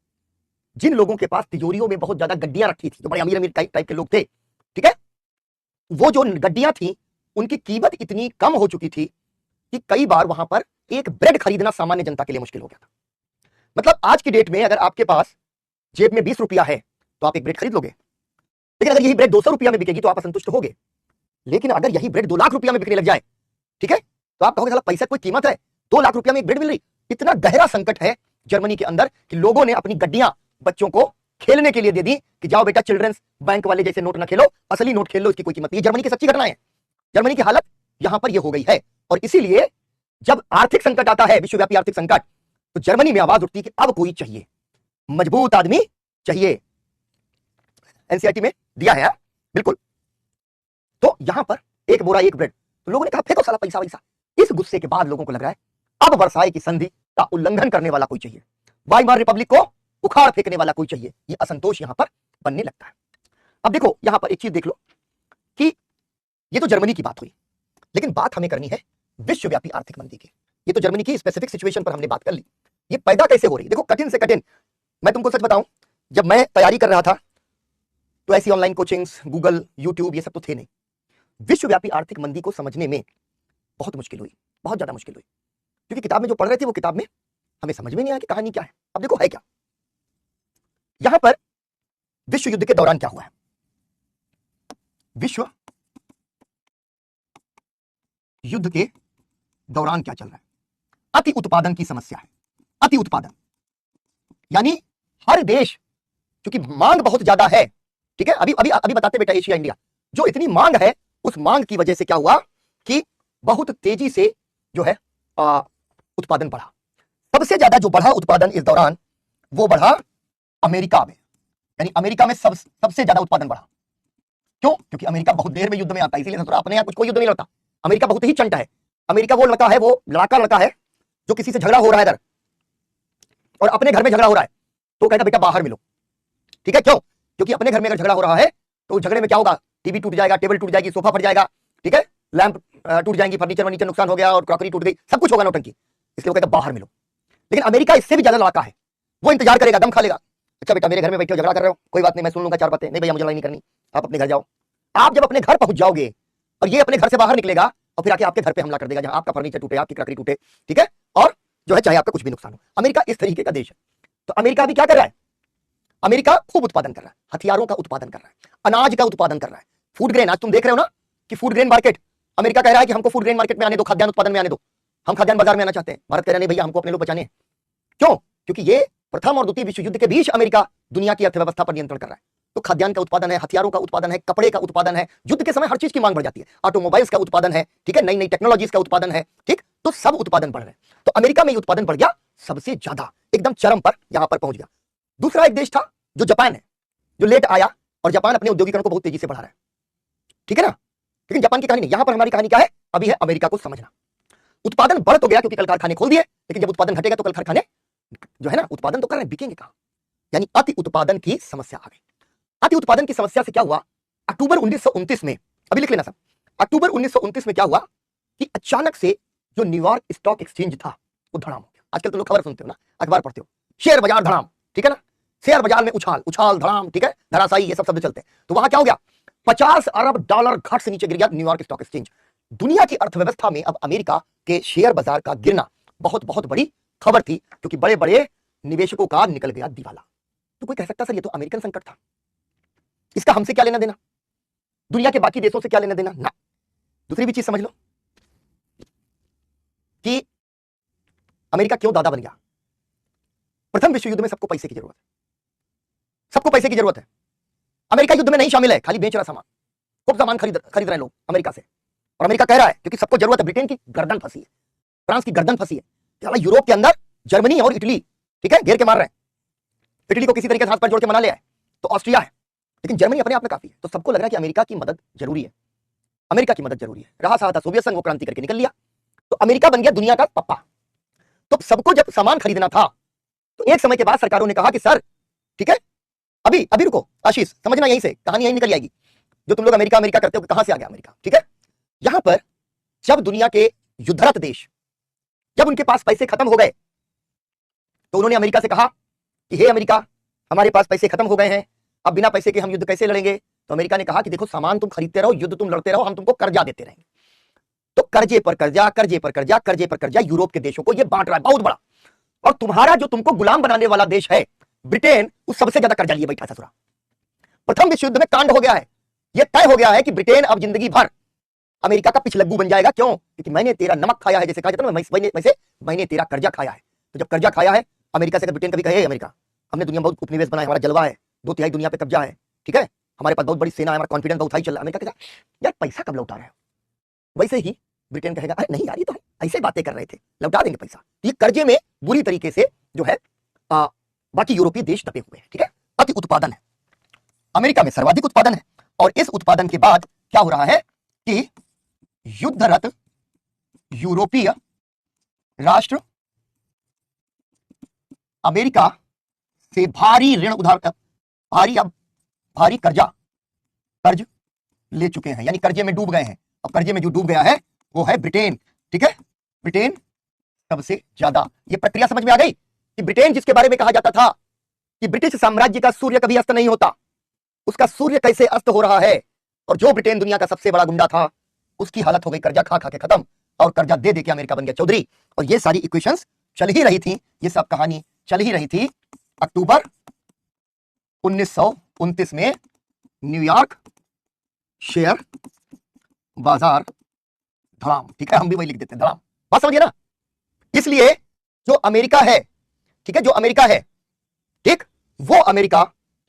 जिन लोगों के पास तिजोरियों में बहुत ज्यादा गड्डियां रखी थी, जो बड़े अमीर अमीर टाइप के लोग थे, ठीक है, वो जो गड्डियां थी उनकी कीमत इतनी कम हो चुकी थी कि कई बार वहां पर एक ब्रेड खरीदना सामान्य जनता के लिए मुश्किल हो गया था। मतलब आज की डेट में अगर आपके पास जेब में 20 रुपया है तो आप एक ब्रेड खरीद लोगे, लेकिन अगर यही ब्रेड 200 रुपया में बिकेगी तो आप असंतुष्ट होगे। लेकिन अगर यही ब्रेड 2 लाख रुपया में बिकने लग जाए, ठीक है, तो आप कहोगे साला पैसा कोई कीमत है, 2 लाख रुपया में एक ब्रेड मिल रही। इतना गहरा संकट है जर्मनी के अंदर कि लोगों ने अपनी गड्डियां बच्चों को खेलने के लिए दे दी कि जाओ बेटा चिल्ड्रंस बैंक वाले जैसे नोट ना खेलो, असली नोट खेल लो, इसकी कोई कीमत नहीं। जर्मनी की सच्ची घटना है, जर्मनी की हालत यहां पर यह हो गई है। और इसीलिए जब आर्थिक संकट आता है, विश्वव्यापी आर्थिक संकट, तो जर्मनी में आवाज उठती है कि अब कोई चाहिए, मजबूत आदमी चाहिए। एनसीईआरटी में दिया है बिल्कुल। तो यहां पर एक बोरा एक ब्रेड, तो लोगों ने कहा फेंको साला पैसा वैसा। इस गुस्से के बाद लोगों को लग रहा है अब वर्साई की संधि का उल्लंघन करने वाला कोई चाहिए, वाइमार रिपब्लिक को उखाड़ फेंकने वाला कोई चाहिए। ये असंतोष यहां पर बनने लगता है। अब देखो यहां पर एक चीज देख लो कि ये तो जर्मनी की बात हुई, लेकिन बात हमें करनी है विश्वव्यापी आर्थिक मंदी की। ये तो जर्मनी की स्पेसिफिक सिचुएशन पर हमने बात कर ली। ये पैदा कैसे हो रही, देखो कठिन से कठिन। मैं तुमको सच बताऊं, जब मैं तैयारी कर रहा था तो ऐसी ऑनलाइन कोचिंग्स, गूगल, यूट्यूब, ये सब तो थे नहीं। विश्वव्यापी आर्थिक मंदी को समझने में बहुत मुश्किल हुई, बहुत ज्यादा मुश्किल हुई, क्योंकि किताब में जो पढ़ रहे थे वो किताब में हमें समझ में नहीं आया कि कहानी क्या है। अब देखो है क्या, यहां पर विश्व युद्ध के दौरान क्या हुआ है, विश्व युद्ध के दौरान क्या चल रहा है, अति उत्पादन की समस्या है। अति उत्पादन यानी हर देश, क्योंकि मांग बहुत ज्यादा है, ठीक है, अभी अभी अभी बताते बेटा, एशिया इंडिया, जो इतनी मांग है उस मांग की वजह से क्या हुआ कि बहुत तेजी से जो है उत्पादन बढ़ा। सबसे ज्यादा जो बढ़ा उत्पादन इस दौरान, वो बढ़ा अमेरिका में, यानी अमेरिका में सबसे ज्यादा उत्पादन बढ़ा। क्यों? क्योंकि अमेरिका बहुत देर में युद्ध में आता है, इसीलिए अपने यहाँ कुछ कोई युद्ध नहीं लड़ता। अमेरिका बहुत ही चंटा है। अमेरिका वो लड़का है, वो लड़ाका लड़का है जो किसी से झगड़ा हो रहा है इधर और अपने घर में झगड़ा हो रहा है तो कहता बेटा बाहर मिलो, ठीक है। क्यों? क्योंकि अपने घर में अगर झगड़ा हो रहा है तो झगड़े में क्या होगा, टीवी टूट जाएगा, टेबल टूट जाएगी, सोफा फट जाएगा, ठीक है, लैंप टूट जाएंगी, फर्नीचर वर्नीचर नुकसान हो गया और क्रॉकरी टूट गई, सब कुछ होगा नौटंकी। इसलिए वो कहता बाहर मिलो। लेकिन अमेरिका इससे भी ज्यादा लड़ाका है, वो इंतजार करेगा, दम खा लेगा। अच्छा बेटा मेरे घर में बैठे हो, झगड़ा कर रहे हो, कोई बात नहीं, मैं सुन लूंगा 4 बातें। नहीं भैया मुझे लड़ाई नहीं करनी, आप अपने घर जाओ। आप जब अपने घर पहुंच जाओगे और ये अपने घर से बाहर निकलेगा और फिर आके आपके घर पे हमला कर देगा, जहां आपका फर्नीचर टूटे, आपकी क्रॉकरी टूटे, ठीक है, और जो है चाहे आपका कुछ भी नुकसान हो। अमेरिका इस तरीके का देश है। तो अमेरिका भी क्या कर रहा है, अमेरिका खूब उत्पादन कर रहा है, हथियारों का उत्पादन कर रहा है, अनाज का उत्पादन कर रहा है, फूड ग्रेन। आज तुम देख रहे हो ना कि फूड ग्रेन मार्केट, अमेरिका कह रहा है कि हमको फूड ग्रेन मार्केट में आने दो, खाद्यान्न उत्पादन में आने दो, हम खाद्यान्न बाजार में आना चाहते हैं। भारत कह रहा है नहीं भैया हमको अपने लोग बचाने हैं। क्यों? क्योंकि ये प्रथम और द्वितीय विश्व युद्ध के बीच अमेरिका दुनिया की अर्थव्यवस्था पर नियंत्रण कर रहा है। तो खाद्यान्न का उत्पादन है, हथियारों का उत्पादन है, कपड़े का उत्पादन है, युद्ध के समय हर चीज की मांग बढ़ जाती है, ऑटोमोबाइल्स का उत्पादन है, ठीक है, नई नई टेक्नोलॉजीज का उत्पादन है, ठीक, तो सब उत्पादन बढ़ रहे हैं। तो अमेरिका में उत्पादन बढ़ गया सबसे ज्यादा, एकदम चरम पर यहां पर पहुंच गया। दूसरा एक देश था जो जापान है, जो लेट आया, और जापान अपने औद्योगिकरण को बहुत तेजी से बढ़ा रहा है, ठीक है ना। लेकिन जापान की कहानी नहीं, यहां पर हमारी कहानी क्या है, अभी है अमेरिका को समझना। उत्पादन बढ़ तो गया क्योंकि कल कारखाने खोल दिए, लेकिन जब उत्पादन घटेगा तो कल कारखाने जो है ना उत्पादन तो कर रहे हैं, बिकेंगे कहां? यानी अति उत्पादन की समस्या आ गई। अति उत्पादन की समस्या से क्या हुआ, अक्टूबर 1929 में, अभी लिख लेना सब, अक्टूबर 1929 में क्या हुआ कि अचानक से जो न्यूयॉर्क स्टॉक एक्सचेंज था वो धड़ाम हो गया। आजकल तुम लोग खबर सुनते हो ना, अखबार पढ़ते हो, शेयर बाजार धड़ाम, ठीक है ना, शेयर बाजार में उछाल उछाल धड़ाम, ठीक है, धराशायी, ये सब शब्द चलते हैं। तो वहां क्या हो गया, 50 अरब डॉलर घट से नीचे गिर गया न्यूयॉर्क स्टॉक एक्सचेंज। दुनिया की अर्थव्यवस्था में अब अमेरिका के शेयर बाजार का गिरना बहुत बहुत बड़ी खबर थी, क्योंकि बड़े बड़े निवेशकों का निकल गया दिवाला। तो कोई कह सकता सर ये तो अमेरिकन संकट था, इसका हमसे क्या लेना देना, दुनिया के बाकी देशों से क्या लेना देना ना। दूसरी भी चीज समझ लो कि अमेरिका क्यों दादा बन गया। प्रथम विश्व युद्ध में सबको पैसे की जरूरत है, सबको पैसे की जरूरत है। अमेरिका युद्ध में नहीं शामिल है, खाली बेच रहा सामान, खूब सामान खरीद रहे हैं लोग अमेरिका से, और अमेरिका कह रहा है क्योंकि सबको जरूरत है। ब्रिटेन की गर्दन फंसी है, फ्रांस की गर्दन फंसी है, यूरोप के अंदर जर्मनी और इटली, ठीक है, घेर के मार रहे हैं। इटली को किसी तरीके से हाथ पर जोड़ के मना ले आए तो ऑस्ट्रिया है, लेकिन जर्मनी अपने आप में काफी है। तो सबको लग रहा है कि अमेरिका की मदद जरूरी है, अमेरिका की मदद जरूरी है। रहा सहा था सोवियत संघ, वो क्रांति करके निकल लिया, तो अमेरिका बन गया दुनिया का पप्पा। तो सबको जब सामान खरीदना था तो एक समय के बाद सरकारों ने कहा कि सर ठीक है, अभी अभी रुको आशीष, समझना यहीं से कहानी यहीं निकल जाएगी। जो तुम लोग अमेरिका अमेरिका करते हो, कहां से आ गया अमेरिका, ठीक है। यहां पर जब दुनिया के युद्धरत देश, जब उनके पास पैसे खत्म हो गए तो उन्होंने अमेरिका से कहा कि हे अमेरिका, हमारे पास पैसे खत्म हो गए हैं, अब बिना पैसे के हम युद्ध कैसे लड़ेंगे। तो अमेरिका ने कहा कि देखो, सामान तुम खरीदते रहो, युद्ध तुम लड़ते रहो, हम तुमको कर्जा देते रहेंगे। तो कर्जे पर कर्जा, कर्जे पर कर्जा, कर्जे पर कर्जा यूरोप के देशों को ये बांट रहा है बहुत बड़ा। और तुम्हारा जो तुमको गुलाम बनाने वाला देश है ब्रिटेन, उस सबसे ज्यादा कर्जा लिए बैठा ससुरा। प्रथम विश्व युद्ध में कांड हो गया है, यह तय हो गया है कि ब्रिटेन अब जिंदगी भर अमेरिका का पिछलग्गू बन जाएगा। क्यों? क्योंकि मैंने तेरा नमक खाया है, जैसे कहा जाता है ना, वैसे मैंने तेरा कर्जा खाया है। तो जब कर्जा खाया है अमेरिका से, अगर ब्रिटेन कभी कहे अमेरिका, हमने दुनिया में बहुत उपनिवेश बनाया, हमारा जलवा है, 2/3 दुनिया पे कब्जा है, ठीक है, हमारे पास बहुत बड़ी सेना है, हमारा कॉन्फिडेंस बहुत हाई चल रहा है, अमेरिका कहेगा यार पैसा कब लौटा रहे हो। वैसे ही ब्रिटेन कहेगा अरे नहीं यार, ये तो हम ऐसे बातें कर रहे थे, लौटा देंगे पैसा। ये कर्जे में बुरी तरीके से जो है बाकी यूरोपीय देश दबे हुए हैं, ठीक है। अति उत्पादन है, अमेरिका में सर्वाधिक उत्पादन है, और इस उत्पादन के बाद क्या हो रहा है कि युद्धरत यूरोपीय राष्ट्र अमेरिका से भारी ऋण उधार, भारी कर्ज ले चुके हैं, यानी कर्जे में डूब गए हैं। अब कर्जे में जो डूब गया है वो है ब्रिटेन, ठीक है, ब्रिटेन सबसे ज्यादा। ये प्रक्रिया समझ में आ गई कि ब्रिटेन, जिसके बारे में कहा जाता था कि ब्रिटिश साम्राज्य का सूर्य कभी अस्त नहीं होता, उसका सूर्य कैसे अस्त हो रहा है। और जो ब्रिटेन दुनिया का सबसे बड़ा गुंडा था, उसकी हालत हो गई कर्जा खा खा के खत्म, और कर्जा दे दे के अमेरिका बन गया चौधरी। और ये सारी इक्वेशंस चल ही रही थी, ये सब कहानी चल ही रही थी। अक्टूबर 1929 में न्यूयॉर्क शेयर बाजार धड़ाम, ठीक है, हम भी वही लिख देते हैं धड़ाम, बात समझिए ना। इसलिए जो अमेरिका है, ठीक है, जो अमेरिका है, ठीक, वो अमेरिका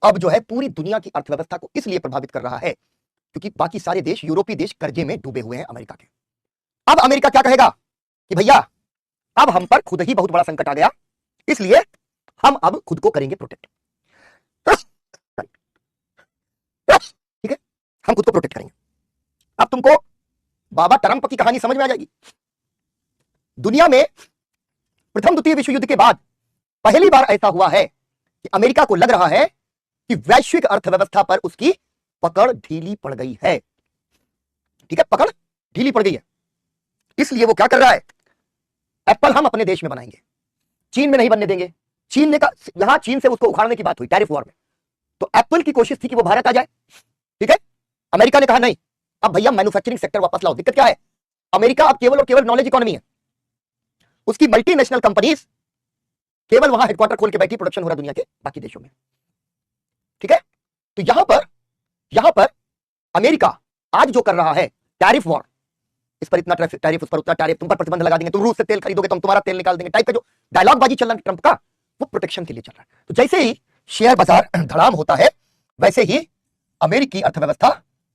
अब जो है पूरी दुनिया की अर्थव्यवस्था को इसलिए प्रभावित कर रहा है क्योंकि बाकी सारे देश, यूरोपीय देश कर्जे में डूबे हुए हैं अमेरिका के। अब अमेरिका क्या कहेगा कि भैया अब हम पर खुद ही बहुत बड़ा संकट आ गया, इसलिए हम अब खुद को करेंगे प्रोटेक्ट, ठीक है, हम खुद को प्रोटेक्ट करेंगे। अब तुमको बाबा ट्रंप की कहानी समझ में आ जाएगी। दुनिया में प्रथम द्वितीय विश्व युद्ध के बाद पहली बार ऐसा हुआ है कि अमेरिका को लग रहा है कि वैश्विक अर्थव्यवस्था पर उसकी पकड़ ढीली पड़ गई है, ठीक है, पकड़ ढीली पड़ गई है। इसलिए वो क्या कर रहा है, एप्पल हम अपने देश में बनाएंगे, चीन में नहीं बनने देंगे। चीन ने कहा, यहां चीन से उसको उखाड़ने की बात हुई टैरिफ वॉर में, तो एप्पल की कोशिश थी कि वो भारत आ जाए, ठीक है। अमेरिका ने कहा नहीं, अब भैया मैन्युफैक्चरिंग सेक्टर वापस लाओ। दिक्कत क्या है, अमेरिका अब केवल और केवल नॉलेज इकोनॉमी है, उसकी मल्टीनेशनल कंपनीज केवल वहां हेडक्वार्टर खोल के बैठी, प्रोडक्शन हो रहा दुनिया के बाकी देशों में, ठीक है। तो यहां पर अमेरिका आज जो कर रहा है टैरिफ वॉर, इस पर इतना टैरिफ, उस पर उतना टैरिफ, तुम पर प्रतिबंध लगा देंगे, तुम रूस से तेल खरीदोगे तो हम तुम्हारा तेल निकाल देंगे, टाइप का जो डायलॉग बाजी चल रहा है ट्रंप का, वो प्रोटेक्शन के लिए चल रहा है। तो जैसे ही शेयर बाजार धड़ाम होता है, वैसे ही अमेरिकी अर्थव्यवस्था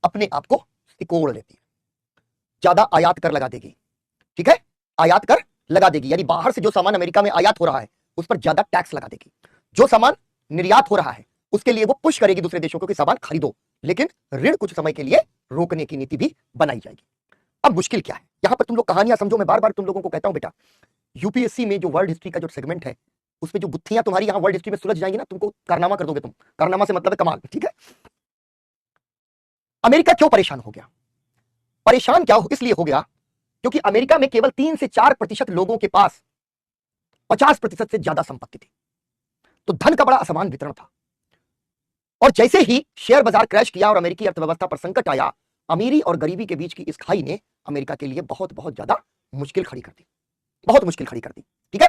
अपने आप को सिकोड़ लेती है, ज्यादा आयात कर लगा देगी, ठीक है, आयात कर लगा देगी, यानी बाहर से जो सामान अमेरिका में आयात हो रहा है उस पर ज्यादा टैक्स लगा देगी। जो सामान निर्यात हो रहा है उसके लिए वो पुश करेगी दूसरे देशों को कि सामान खरीदो, लेकिन ऋण कुछ समय के लिए रोकने की नीति भी बनाई जाएगी। अब मुश्किल क्या है, यहां पर तुम लोग कहानियां समझो, मैं बार बार तुम लोगों को कहता हूं बेटा, यूपीएससी में जो वर्ल्ड हिस्ट्री का जो सेगमेंट है उसमें जो गुत्थियां तुम्हारी यहां वर्ल्ड हिस्ट्री में सुलझ जाएंगी ना, तुमको कारनामा कर दोगे तुम। कारनामा से मतलब है कमाल, ठीक है। अमेरिका क्यों परेशान हो गया? परेशान क्या इसलिए हो गया क्योंकि अमेरिका में केवल 3 से 4% लोगों के पास 50% से ज्यादा संपत्ति थी। तो धन का बड़ा असमान वितरण था। और जैसे ही शेयर बाजार क्रैश किया और अमेरिकी अर्थव्यवस्था पर संकट आया, अमीरी और गरीबी के बीच की इस खाई ने अमेरिका के लिए बहुत बहुत ज्यादा मुश्किल खड़ी कर दी, बहुत मुश्किल खड़ी कर दी, ठीक है।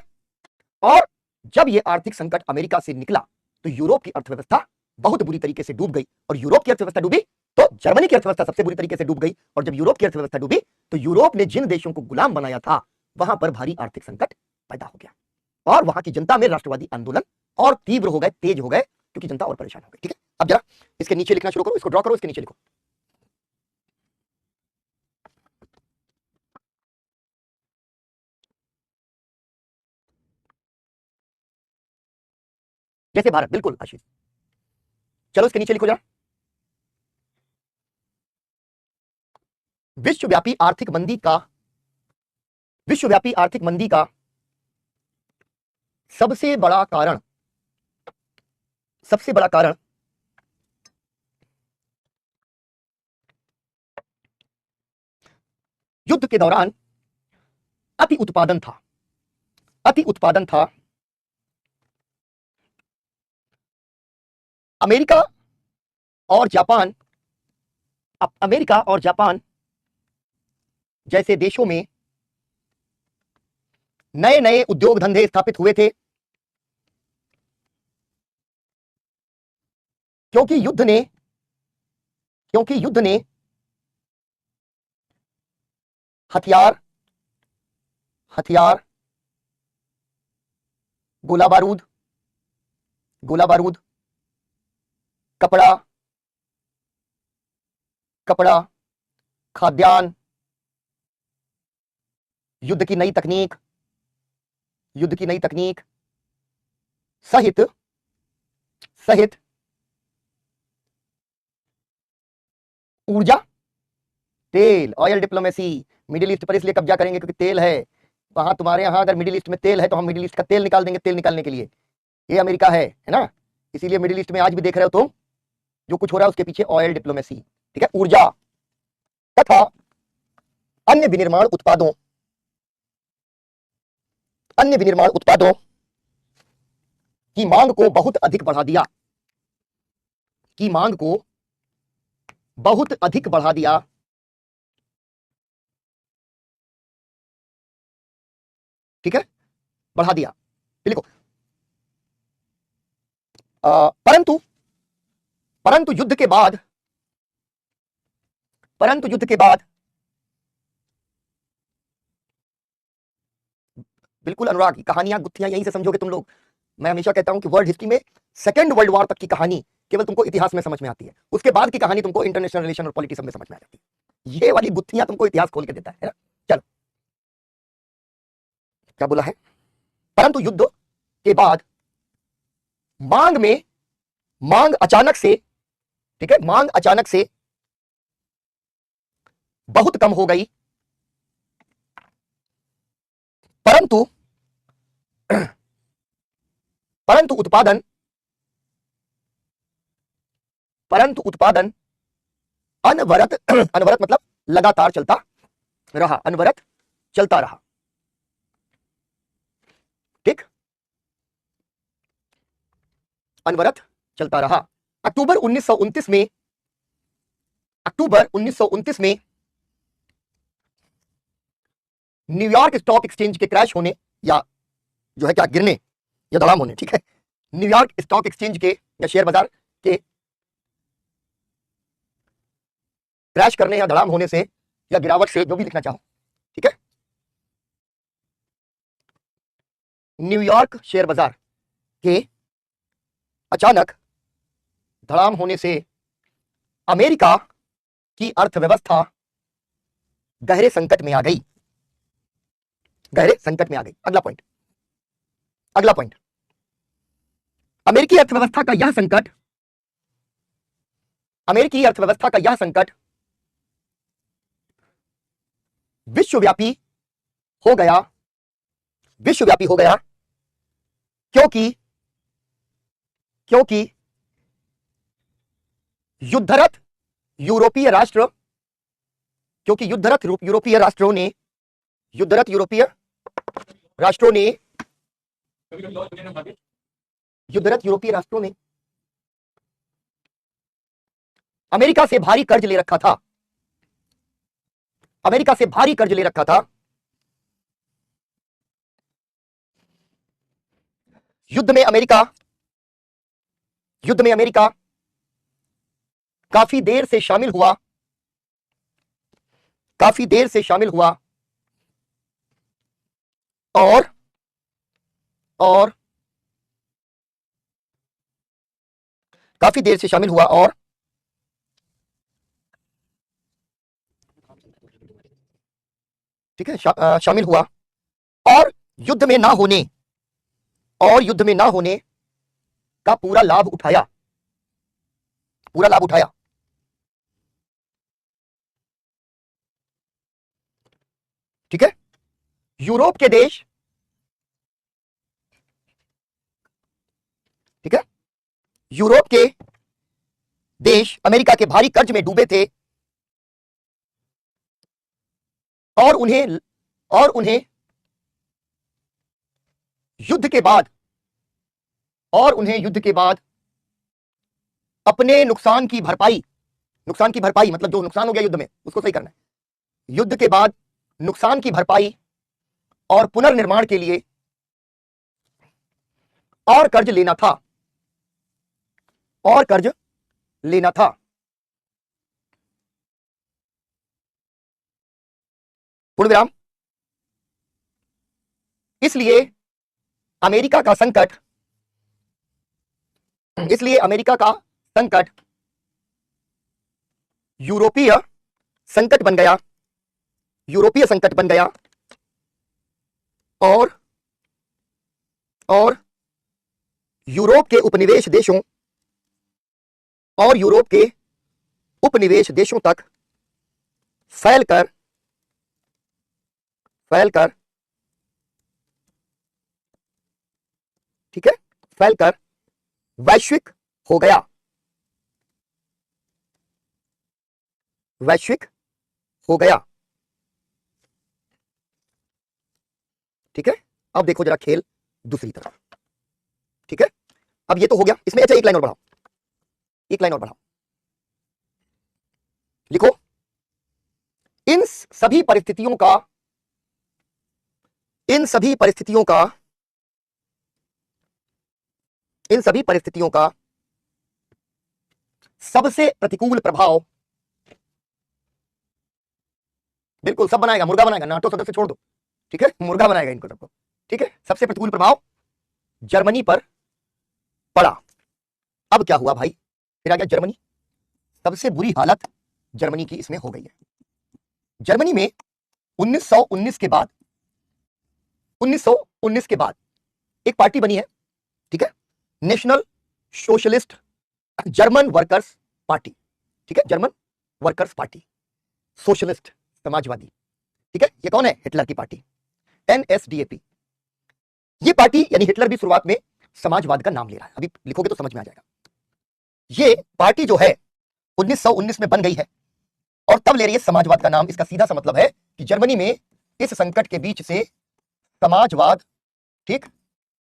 और जब यह आर्थिक संकट अमेरिका से निकला तो यूरोप की अर्थव्यवस्था बहुत बुरी तरीके से डूब गई। और यूरोप की अर्थव्यवस्था डूबी तो जर्मनी की अर्थव्यवस्था सबसे बुरी तरीके से डूब गई। और जब यूरोप की अर्थव्यवस्था डूबी तो यूरोप ने जिन देशों को गुलाम बनाया था वहां पर भारी आर्थिक संकट पैदा हो गया और वहां की जनता में राष्ट्रवादी आंदोलन और तीव्र हो गए, तेज हो गए, क्योंकि जनता और परेशान हो गई, ठीक है। अब जरा इसके नीचे लिखना शुरू करो, इसको ड्रॉ करो, इसके नीचे लिखो। जैसे भारत, बिल्कुल आशीष। चलो इसके नीचे लिखो जरा। विश्वव्यापी आर्थिक मंदी का सबसे बड़ा कारण युद्ध के दौरान अति उत्पादन था। अमेरिका और जापान जैसे देशों में नए नए उद्योग धंधे स्थापित हुए थे, क्योंकि युद्ध ने हथियार, गोला बारूद, कपड़ा, खाद्यान्न, युद्ध की नई तकनीक सहित ऊर्जा, तेल, ऑयल डिप्लोमेसी। मिडिल ईस्ट पर इसलिए कब्जा करेंगे क्योंकि तेल है वहां। तुम्हारे यहां अगर मिडिल ईस्ट में तेल है तो हम मिडिल ईस्ट का तेल निकाल देंगे, तेल निकालने के लिए। ये अमेरिका है ना। इसीलिए मिडिल ईस्ट में आज भी देख रहे हो तुम जो कुछ हो रहा है उसके पीछे ऑयल डिप्लोमेसी, ठीक है। ऊर्जा तथा अन्य विनिर्माण उत्पादों की मांग को बहुत अधिक बढ़ा दिया, ठीक है, बढ़ा दिया। लिखो परंतु युद्ध के बाद बिल्कुल अनुराग, कहानियां गुत्थियां यहीं से समझोगे तुम लोग। मैं हमेशा कहता हूं कि वर्ल्ड हिस्ट्री में सेकेंड वर्ल्ड वॉर तक की कहानी केवल तुमको इतिहास में समझ में आती है, उसके बाद की कहानी तुमको इंटरनेशनल रिलेशन और पॉलिटिक्स में समझ में आ जाती है। ये वाली गुत्थियां तुमको इतिहास खोल के देता है ना। चलो क्या बोला है? परंतु युद्ध के बाद मांग अचानक से, ठीक है, मांग अचानक से बहुत कम हो गई। परंतु उत्पादन अनवरत मतलब लगातार चलता रहा, अनवरत चलता रहा, ठीक, अनवरत चलता रहा। अक्टूबर 1929 में न्यूयॉर्क स्टॉक एक्सचेंज के क्रैश होने या जो है क्या गिरने या धड़ाम होने, ठीक है, न्यूयॉर्क स्टॉक एक्सचेंज के या शेयर बाजार के क्रैश करने या धड़ाम होने से या गिरावट से, जो भी लिखना चाहो, ठीक है, न्यूयॉर्क शेयर बाजार के अचानक धड़ाम होने से अमेरिका की अर्थव्यवस्था गहरे संकट में आ गई। अगला पॉइंट, अमेरिकी अर्थव्यवस्था का यह संकट विश्वव्यापी हो गया क्योंकि क्योंकि युद्धरत यूरोपीय राष्ट्र क्योंकि युद्धरत यूरोपीय राष्ट्रों ने युद्धरत यूरोपीय राष्ट्रों ने युद्धरत यूरोपीय राष्ट्रों ने अमेरिका से भारी कर्ज ले रखा था। अमेरिका से भारी कर्ज ले रखा था। युद्ध में अमेरिका काफी देर से शामिल हुआ काफी देर से शामिल हुआ और काफी देर से शामिल हुआ और ठीक है, शामिल हुआ और युद्ध में ना होने का पूरा लाभ उठाया। ठीक है, यूरोप के देश, ठीक है, यूरोप के देश अमेरिका के भारी कर्ज में डूबे थे और उन्हें युद्ध के बाद अपने नुकसान की भरपाई मतलब जो नुकसान हो गया युद्ध में उसको सही करना है। युद्ध के बाद नुकसान की भरपाई और पुनर्निर्माण के लिए और कर्ज लेना था। पूर्ण विराम। इसलिए अमेरिका का संकट यूरोपीय संकट बन गया और यूरोप के उपनिवेश देशों तक फैलकर ठीक है, फैलकर वैश्विक हो गया। ठीक है, अब देखो जरा खेल दूसरी तरफ। ठीक है, अब ये तो हो गया। इसमें अच्छा एक लाइन और बढ़ाओ, लिखो, इन सभी परिस्थितियों का सबसे प्रतिकूल प्रभाव, बिल्कुल सब बनाएगा, मुर्गा बनाएगा, नाटो सदस्य छोड़ दो, ठीक है, मुर्गा बनाएगा इनको सबको। ठीक है, सबसे प्रतिकूल प्रभाव जर्मनी पर पड़ा। अब क्या हुआ भाई, फिर आ गया जर्मनी। सबसे बुरी हालत जर्मनी की इसमें हो गई है। जर्मनी में 1919 के बाद एक पार्टी बनी है, ठीक है, national socialist German workers party. ठीक है, German workers party, socialist, Samajwadi. ठीक है, ये कौन है? हिटलर की पार्टी, NSDAP। ये पार्टी यानी हिटलर भी शुरुआत में समाजवाद का नाम ले रहा है, अभी लिखोगे तो समझ में आ जाएगा। ये पार्टी जो है 1919 में बन गई है और तब ले रही है समाजवाद का नाम। इसका सीधा सा मतलब है कि जर्मनी में इस संकट के बीच से समाजवाद, ठीक,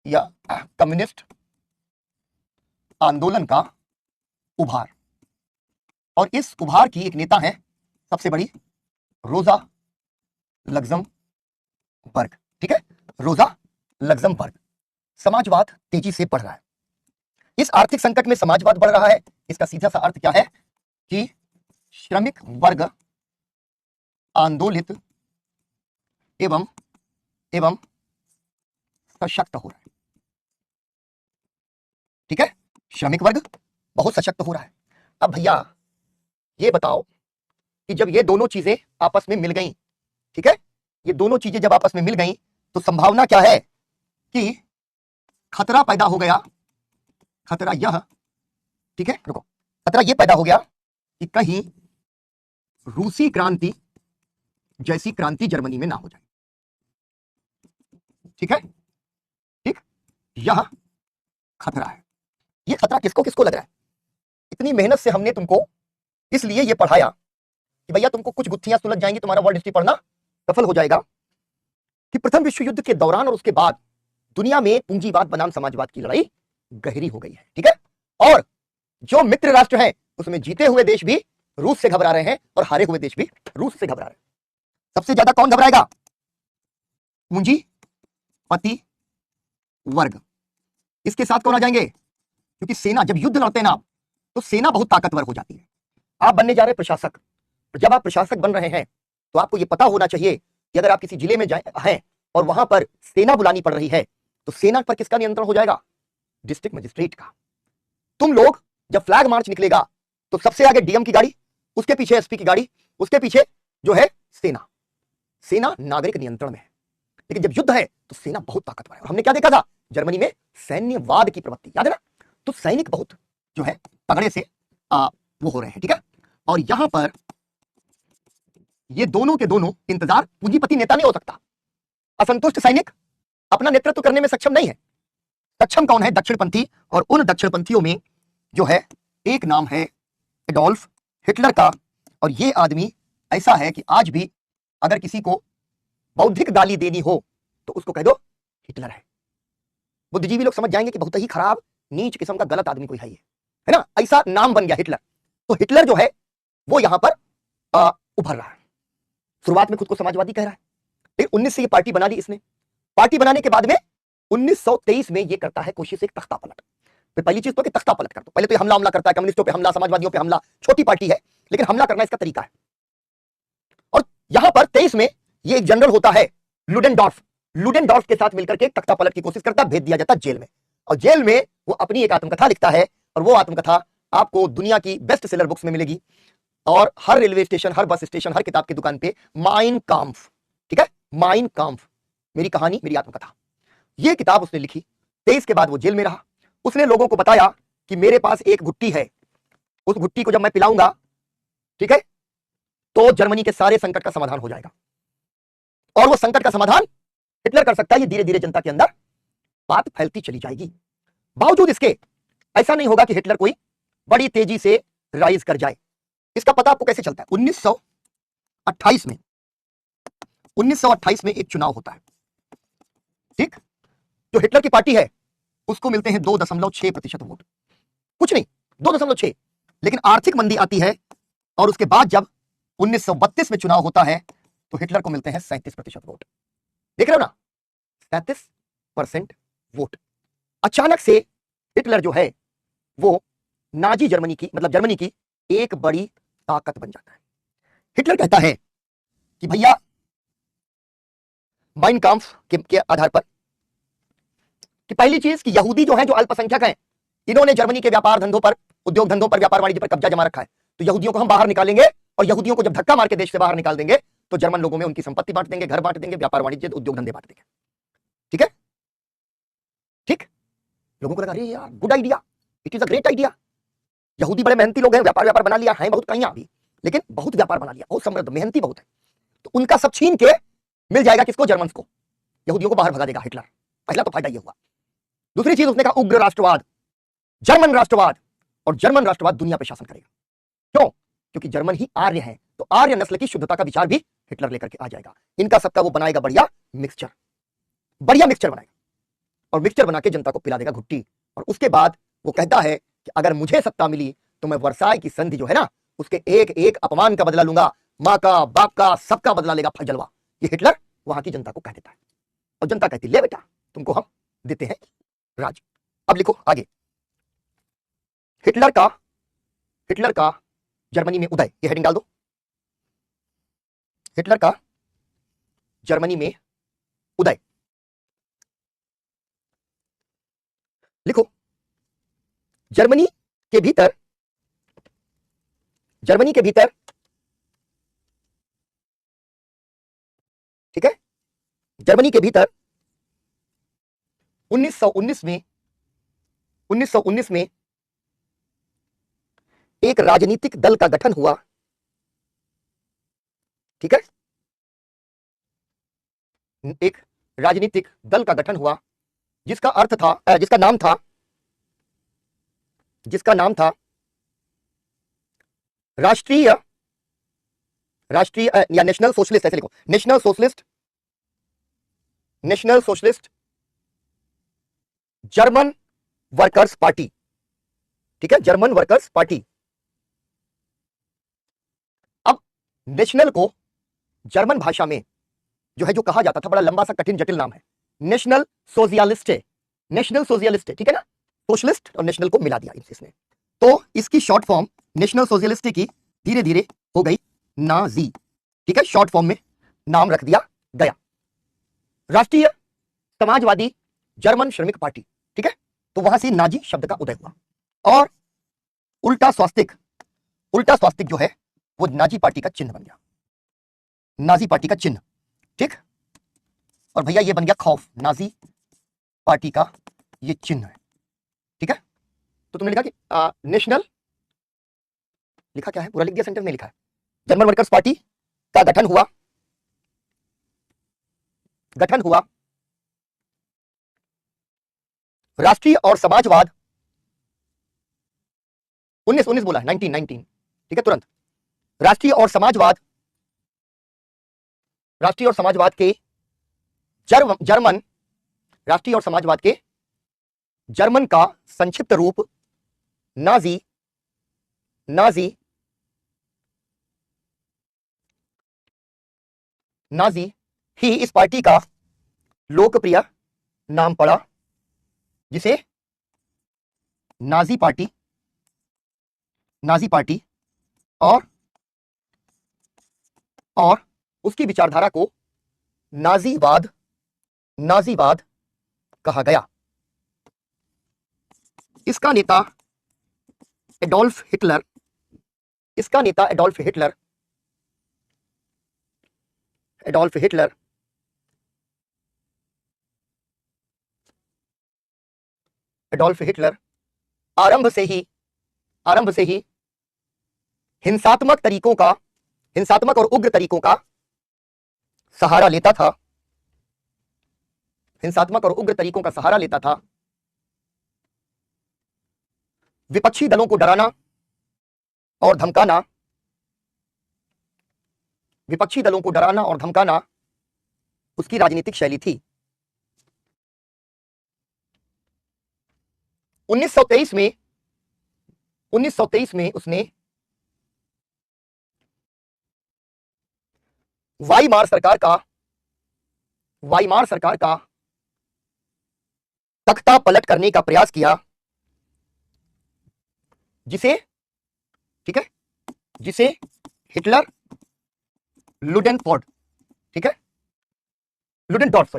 या कम्युनिस्ट आंदोलन का उभार। और इस उभार की एक नेता है सबसे बड़ी, रोजा लग्जमबर्ग। ठीक है, रोजा लग्जमबर्ग। समाजवाद तेजी से बढ़ रहा है। इस आर्थिक संकट में समाजवाद बढ़ रहा है। इसका सीधा सा अर्थ क्या है कि श्रमिक वर्ग आंदोलित एवं सशक्त हो रहा है। ठीक है, श्रमिक वर्ग बहुत सशक्त हो रहा है। अब भैया ये बताओ कि जब ये दोनों चीजें आपस में मिल गई, ठीक है, ये दोनों चीजें जब आपस में मिल गई तो संभावना क्या है कि खतरा पैदा हो गया। खतरा यह, ठीक है, रुको, खतरा यह पैदा हो गया कि कहीं रूसी क्रांति जैसी क्रांति जर्मनी में ना हो जाए। ठीक है, ठीक, यह खतरा है। ये खतरा किसको किसको लग रहा है? इतनी मेहनत से हमने तुमको इसलिए ये पढ़ाया कि भैया तुमको कुछ गुत्थियां सुलझ जाएंगी, तुम्हारा वर्ल्ड हिस्ट्री पढ़ना सफल हो जाएगा कि प्रथम विश्व युद्ध के दौरान और उसके बाद दुनिया में पूंजीवाद बनाम समाजवाद की लड़ाई गहरी हो गई है। ठीक है, और जो मित्र राष्ट्र हैं उसमें जीते हुए देश भी रूस से घबरा रहे हैं और हारे हुए देश भी रूस से घबरा रहे हैं। सबसे ज्यादा कौन घबराएगा? पूंजीपति वर्ग। इसके साथ कौन आ जाएंगे? क्योंकि सेना, जब युद्ध लड़ते हैं ना तो सेना बहुत ताकतवर हो जाती है। आप बनने जा रहे हैं प्रशासक, जब आप प्रशासक बन रहे हैं तो आपको यह पता होना चाहिए कि अगर आप किसी जिले में हैं और वहां पर सेना बुलानी पड़ रही है तो सेना पर किसका नियंत्रण हो जाएगा? डिस्ट्रिक्ट मजिस्ट्रेट का। तुम लोग जब फ्लैग मार्च निकलेगा तो सबसे आगे डीएम की गाड़ी, उसके पीछे एसपी की गाड़ी, उसके पीछे जो है सेना। सेना नागरिक नियंत्रण में है, लेकिन जब युद्ध है तो सेना बहुत ताकतवर है। और हमने क्या देखा था? जर्मनी में सैन्यवाद की प्रवृत्ति, याद है ना? तो सैनिक बहुत जो है तगड़े से वो हो रहे हैं। ठीक है, और यहां पर ये दोनों के दोनों इंतजार पूंजीपति नेता नहीं हो सकता। असंतुष्ट सैनिक अपना नेतृत्व करने में सक्षम नहीं है। सक्षम कौन है? दक्षिणपंथी। और उन दक्षिणपंथियों में जो है एक नाम है एडोल्फ हिटलर का। और ये आदमी ऐसा है कि आज भी अगर किसी को बौद्धिक गाली देनी हो तो उसको कह दो हिटलर है। बुद्धिजीवी लोग समझ जाएंगे कि बहुत ही खराब नीच किस्म का गलत आदमी कोई है है ना? ऐसा नाम बन गया हिटलर। तो हिटलर जो है वो यहां पर उभर रहा है। शुरुआत में खुद को समाजवादी कह रहा है, फिर 19 से ये पार्टी बना ली इसने। पार्टी बनाने के बाद में 1923 में ये करता है कोशिश एक तख्ता पलट। फिर पहली चीज तो कि तख्ता पलट कर दो। पहले तो ये हमला करता है, कम्युनिस्टों पे हमला, समाजवादियों पे हमला। छोटी पार्टी है लेकिन हमला करना इसका तरीका है। और यहां पर 23 में ये एक जनरल होता है लुडेनडॉर्फ। लुडेनडॉर्फ के साथ मिलकर के तख्ता पलट की कोशिश करता, भेज दिया जाता जेल में। और जेल में वो अपनी एक आत्मकथा लिखता है और वो आत्मकथा आपको दुनिया की बेस्ट सेलर बुक्स में मिलेगी। और हर रेलवे स्टेशन, हर बस स्टेशन, हर किताब की दुकान पे माइन काम्फ। ठीक है, माइन काम्फ, मेरी कहानी मेरी आत्मकथा। ये किताब उसने लिखी। 23 के बाद वो जेल में रहा। उसने लोगों को बताया कि मेरे पास एक घुट्टी है, उस घुट्टी को जब मैं पिलाऊंगा, ठीक है, तो जर्मनी के सारे संकट का समाधान हो जाएगा। और वो संकट का समाधान हिटलर कर सकता है। ये धीरे धीरे जनता के अंदर बात फैलती चली जाएगी। बावजूद इसके ऐसा नहीं होगा कि हिटलर कोई बड़ी तेजी से राइज कर जाए। इसका पता आपको कैसे चलता है? 1928 में 1928 में एक चुनाव होता है। ठीक, जो हिटलर की पार्टी है उसको मिलते हैं 2.6% वोट। कुछ नहीं, 2.6। लेकिन आर्थिक मंदी आती है और उसके बाद जब 1932 में चुनाव होता है तो हिटलर को मिलते हैं 37% वोट। देख रहे हो ना, 37% वोट। अचानक से हिटलर जो है वो नाजी जर्मनी की, मतलब जर्मनी की एक बड़ी ताकत बन जाता है। हिटलर कहता है कि भैया माइन काम्फ के आधार पर कि पहली चीज कि यहूदी जो है, जो अल्पसंख्यक हैं, इन्होंने जर्मनी के व्यापार धंधों पर, उद्योग धंधों पर, व्यापार वाणिज्य पर कब्जा जमा रखा है। तो यहूदियों को हम बाहर निकालेंगे और यहूदियों को जब धक्का मार के देश से बाहर निकाल देंगे तो जर्मन लोगों में उनकी संपत्ति बांट देंगे, घर बांट देंगे, व्यापार वाणिज्य, उद्योग धंधे बांट देंगे। ठीक है, ठीक। लोगों को लगा अरे यार good idea, it is a great idea. यहूदी बड़े मेहनती लोग हैं, व्यापार बना लिया है, बहुत कहीं अभी, लेकिन बहुत व्यापार बना लिया, बहुत समृद्ध, मेहनती बहुत है। तो उनका सब छीन के मिल जाएगा किसको? जर्मन्स को। यहूदियों को बाहर भगा देगा हिटलर। पहला तो फायदा ये हुआ। दूसरी चीज उसने कहा उग्र राष्ट्रवाद, जर्मन राष्ट्रवाद। और जर्मन राष्ट्रवाद दुनिया पर शासन करेगा। क्यों? क्योंकि जर्मन ही आर्य है, तो आर्य नस्ल की शुद्धता का विचार भी हिटलर लेकर के आ जाएगा। इनका सबका वो बनाएगा बढ़िया मिक्सचर, बढ़िया मिक्सचर बनाएगा और मिक्सचर बना के जनता को पिला देगा घुट्टी। और उसके बाद वो कहता है कि अगर मुझे सत्ता मिली तो मैं वर्साई की संधि जो है ना, उसके एक एक अपमान का बदला लूंगा, माँ का, बाप का, सबका बदला लेगा फजलवा। ये हिटलर वहां की जनता को कह देता है और जनता कहती ले बेटा तुमको हम देते हैं राज। अब लिखो आगे, हिटलर का जर्मनी में उदय, ये हेडिंग डाल दो। हिटलर का जर्मनी में उदय लिखो। जर्मनी के भीतर ठीक है, जर्मनी के भीतर 1919 में एक राजनीतिक दल का गठन हुआ। ठीक है, एक राजनीतिक दल का गठन हुआ जिसका अर्थ था जिसका नाम था राष्ट्रीय या नेशनल सोशलिस्ट, ऐसे लिखो, national socialist German workers party. ठीक है, जर्मन वर्कर्स पार्टी। अब नेशनल को जर्मन भाषा में जो है, जो कहा जाता था, बड़ा लंबा सा कठिन जटिल नाम है, नेशनल सोशलिस्ट। नेशनल सोशलिस्ट, ठीक है ना, सोशलिस्ट और नेशनल को मिला दिया इसने, तो इसकी शॉर्ट फॉर्म नेशनल सोशलिस्ट की धीरे धीरे हो गई नाजी। ठीक है, शॉर्ट फॉर्म में नाम रख दिया गया राष्ट्रीय समाजवादी जर्मन श्रमिक पार्टी। ठीक है, तो वहां से नाजी शब्द का उदय हुआ। और उल्टा स्वास्तिक जो है वो नाजी पार्टी का चिन्ह बन गया, नाजी पार्टी का चिन्ह। ठीक, और भैया ये बन गया खौफ, नाजी पार्टी का ये चिन्ह है। ठीक है, तो तुमने लिखा कि नेशनल, लिखा क्या है, पूरा लिख दिया, सेंटेंस में लिखा है, जर्मन वर्कर्स पार्टी का गठन हुआ राष्ट्रीय और समाजवाद 19 बोला है, 19। ठीक है, तुरंत राष्ट्रीय और समाजवाद के जर्मन, राष्ट्रीय और समाजवाद के जर्मन का संक्षिप्त रूप नाजी ही इस पार्टी का लोकप्रिय नाम पड़ा, जिसे नाजी पार्टी और उसकी विचारधारा को नाजीवाद कहा गया। इसका नेता एडोल्फ हिटलर आरंभ से ही हिंसात्मक और उग्र तरीकों का सहारा लेता था। विपक्षी दलों को डराना और धमकाना उसकी राजनीतिक शैली थी। 1923 में उसने वाइमार सरकार का तख्ता पलट करने का प्रयास किया, जिसे हिटलर लुडेनफोर्ड, ठीक है, लुडेनडॉर्फ,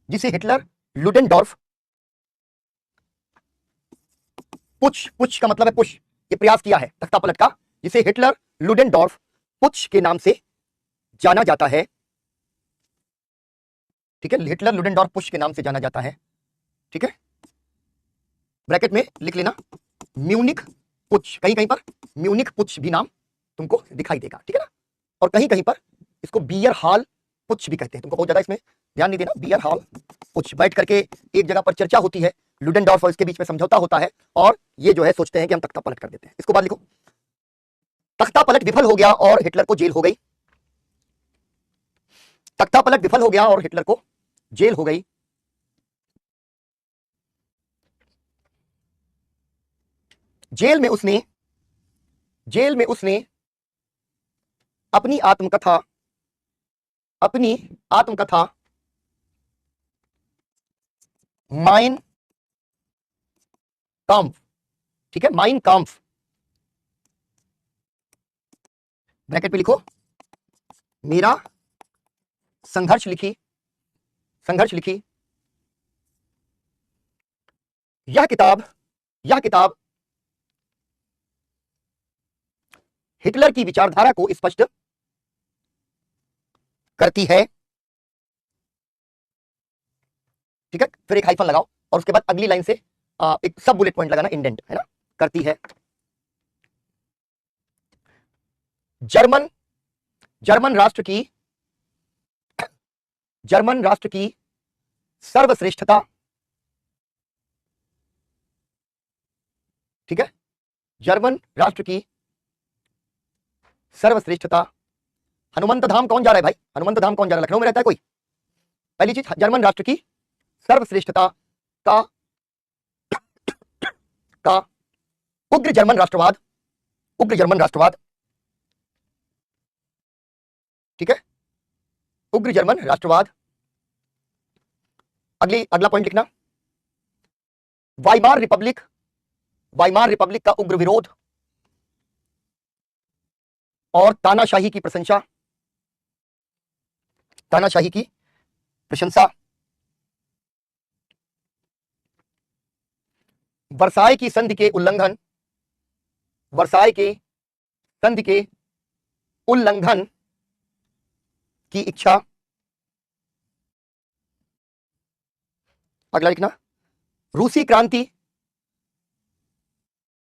जिसे हिटलर लुडेनडॉर्फ पुच का मतलब है पुश, ये प्रयास किया है तख्ता पलट का, जिसे हिटलर लुडेनडॉर्फ पुच के नाम से जाना जाता है। ठीक है, हिटलर लुडेनडॉर्फ पुच के नाम से जाना जाता है। ठीक है, ब्रैकेट में लिख लेना म्यूनिक पुच, कहीं पर म्यूनिक पुच भी नाम तुमको दिखाई देगा। ठीक है ना, और कहीं पर इसको बियर हॉल पुच भी कहते हैं, तुमको बहुत ज्यादा इसमें ध्यान नहीं देना। बियर हॉल पुच, बैठ करके एक जगह पर चर्चा होती है, लुडेनडॉर्फ और इसके बीच में समझौता होता है, और ये जो है सोचते हैं कि हम तख्ता पलट कर देते हैं। इसको बाद लिखो, तख्ता पलट विफल हो गया और हिटलर को जेल हो गई। तख्ता पलट विफल हो गया और हिटलर को जेल हो गई। जेल में उसने अपनी आत्मकथा माइन काम्फ, ठीक है, माइन काम्फ, ब्रैकेट पे लिखो, मेरा संघर्ष लिखी। यह किताब हिटलर की विचारधारा को स्पष्ट करती है। ठीक है, फिर एक हाइफन लगाओ और उसके बाद अगली लाइन से एक सब बुलेट पॉइंट लगाना, इंडेंट है ना, करती है। जर्मन राष्ट्र की सर्वश्रेष्ठता, ठीक है, जर्मन राष्ट्र की सर्वश्रेष्ठता। हनुमंत धाम कौन जा रहा है भाई? हनुमंत धाम कौन जा रहा है? लखनऊ में रहता है कोई? पहली चीज, जर्मन राष्ट्र की सर्वश्रेष्ठता का का उग्र जर्मन राष्ट्रवाद, उग्र जर्मन राष्ट्रवाद, ठीक है, उग्र जर्मन राष्ट्रवाद। अगला पॉइंट लिखना, वाइमार रिपब्लिक, वाइमार रिपब्लिक का उग्र विरोध और तानाशाही की प्रशंसा, तानाशाही की प्रशंसा। वर्साय की संधि के उल्लंघन, वर्साय के संधि के उल्लंघन की इच्छा। अगला लिखना, रूसी क्रांति,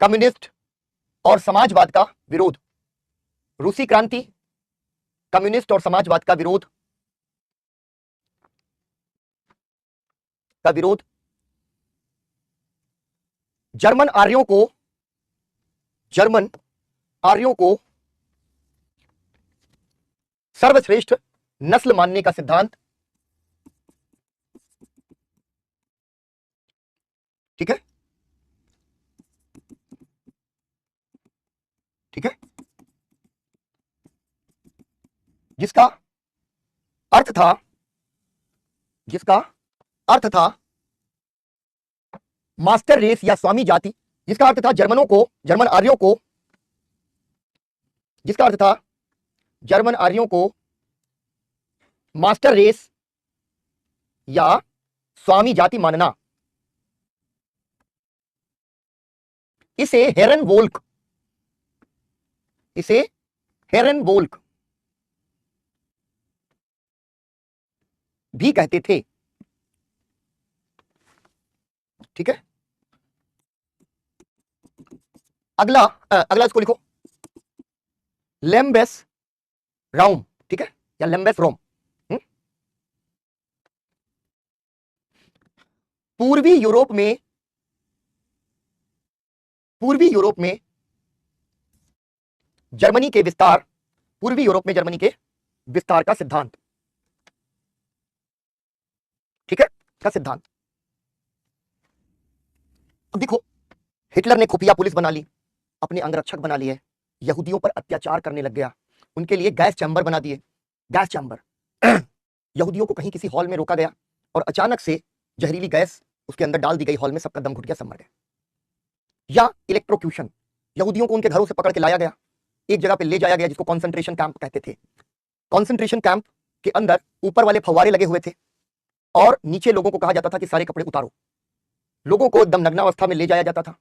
कम्युनिस्ट और समाजवाद का विरोध, रूसी क्रांति, कम्युनिस्ट और समाजवाद का विरोध, का विरोध। जर्मन आर्यों को, जर्मन आर्यों को सर्वश्रेष्ठ नस्ल मानने का सिद्धांत, ठीक है, ठीक है, जिसका अर्थ था, जिसका अर्थ था मास्टर रेस या स्वामी जाति, जिसका अर्थ था जर्मनों को, जर्मन आर्यों को, जिसका अर्थ था जर्मन आर्यों को मास्टर रेस या स्वामी जाति मानना। इसे हेरनवोल्क, इसे हेरनवोल्क भी कहते थे, ठीक है। अगला इसको लिखो, लेम्बेस राउम, ठीक है, या लेम्बेस रोम। पूर्वी यूरोप में, पूर्वी यूरोप में जर्मनी के विस्तार, पूर्वी यूरोप में जर्मनी के विस्तार का सिद्धांत, ठीक है, का सिद्धांत। अब देखो, हिटलर ने खुफिया पुलिस बना ली, अपने अंगरक्षक बना लिए, यहूदियों पर अत्याचार करने लग गया, उनके लिए गैस चैम्बर बना दिए, गैस चैम्बर। यहूदियों को कहीं किसी हॉल में रोका गया और अचानक से जहरीली गैस उसके अंदर डाल दी गई, हॉल में सबका दम घुट गया, सब मर गए। या इलेक्ट्रोक्यूशन, यहूदियों को उनके घरों से पकड़ के लाया गया, एक जगह पे ले जाया गया जिसको कॉन्सेंट्रेशन कैंप कहते थे। कॉन्सेंट्रेशन कैंप के अंदर ऊपर वाले फव्वारे लगे हुए थे और नीचे लोगों को कहा जाता था कि सारे कपड़े उतारो। लोगों को एकदम नग्नावस्था में ले जाया जाता था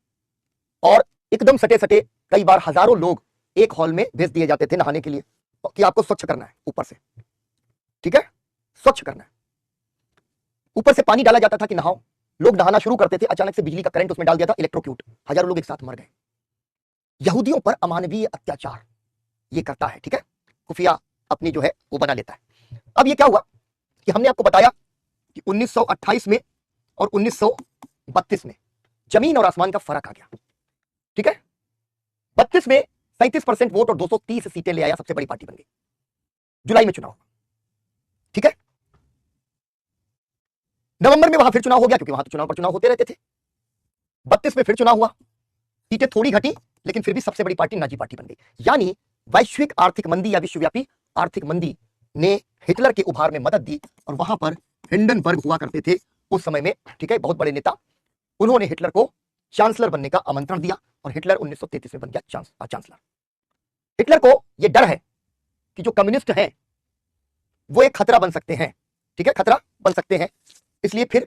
और एकदम सटे सटे, कई बार हजारों लोग एक हॉल में भेज दिए जाते थे नहाने के लिए कि आपको स्वच्छ करना है ऊपर से, ठीक है, स्वच्छ करना है। ऊपर से पानी डाला जाता था कि नहाओ, लोग नहाना शुरू करते थे, अचानक से बिजली का करंट उसमें डाल दिया था, इलेक्ट्रोक्यूट, हजारों लोग एक साथ मर गए। यहूदियों पर अमानवीय अत्याचार ये करता है, ठीक है, खुफिया अपनी जो है वो बना लेता है। अब ये क्या हुआ कि हमने आपको बताया कि 1928 में और 1932 में जमीन और आसमान का फर्क आ गया, ठीक है। 32 में 37% वोट और 230 सीटें ले आया, सबसे बड़ी पार्टी बन गई। जुलाई में चुनाव, ठीक है। नवंबर में वहां फिर चुनाव हो गया, क्योंकि वहां तो चुनाव पर चुनाव होते रहते थे। 32 में फिर चुनाव हुआ, सीटें थोड़ी घटी, लेकिन फिर भी सबसे बड़ी पार्टी नाजी पार्टी बन गई। यानी वैश्विक आर्थिक मंदी या विश्वव्यापी आर्थिक मंदी ने हिटलर के उभार में मदद दी और वहां पर हिंडनबर्ग हुआ करते थे उस समय में, ठीक है, बहुत बड़े नेता। उन्होंने हिटलर को चांसलर बनने का आमंत्रण दिया और हिटलर 1933 में बन गया चांसलर। हिटलर को यह डर है कि जो कम्युनिस्ट हैं वो एक खतरा बन सकते हैं, ठीक है, खतरा बन सकते हैं। इसलिए फिर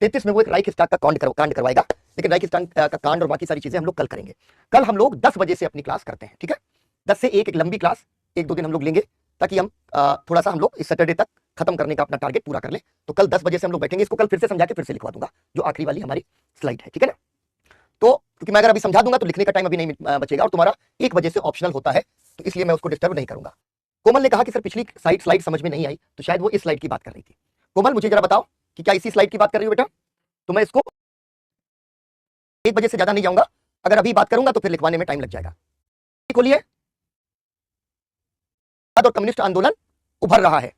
33 में वो एक राइखस्टाग का कांड करवाएगा, लेकिन राइखस्टाग का कांड और बाकी सारी चीजें हम लोग कल करेंगे। कल हम लोग 10 बजे से अपनी क्लास करते हैं, ठीक है, 10 से 1 एक लंबी क्लास 1-2 दिन हम लोग लेंगे ताकि हम थोड़ा सा हम लोग इस सैटरडे तक खत्म करने का अपना टारगेट पूरा कर ले। तो कल 10 बजे से हम लोग बैठेंगे, इसको कल फिर से समझा के फिर से लिखवा दूंगा, जो आखिरी वाली हमारी स्लाइड है, ठीक है ना। तो क्योंकि मैं अगर अभी समझा दूंगा तो लिखने का टाइम अभी नहीं बचेगा और तुम्हारा 1 बजे से ऑप्शनल होता है, तो इसलिए मैं उसको डिस्टर्ब नहीं करूंगा। कोमल ने कहा कि सर पिछली स्लाइड समझ में नहीं आई, तो शायद वो इस स्लाइड की बात कर रही थी। कोमल मुझे जरा बताओ कि क्या इसी स्लाइड की बात कर रही हो बेटा? तो मैं इसको 1 बजे से ज्यादा नहीं जाऊंगा, अगर अभी बात करूंगा तो फिर लिखवाने में टाइम लग जाएगा। खोलिए, और कम्युनिस्ट आंदोलन उभर रहा है,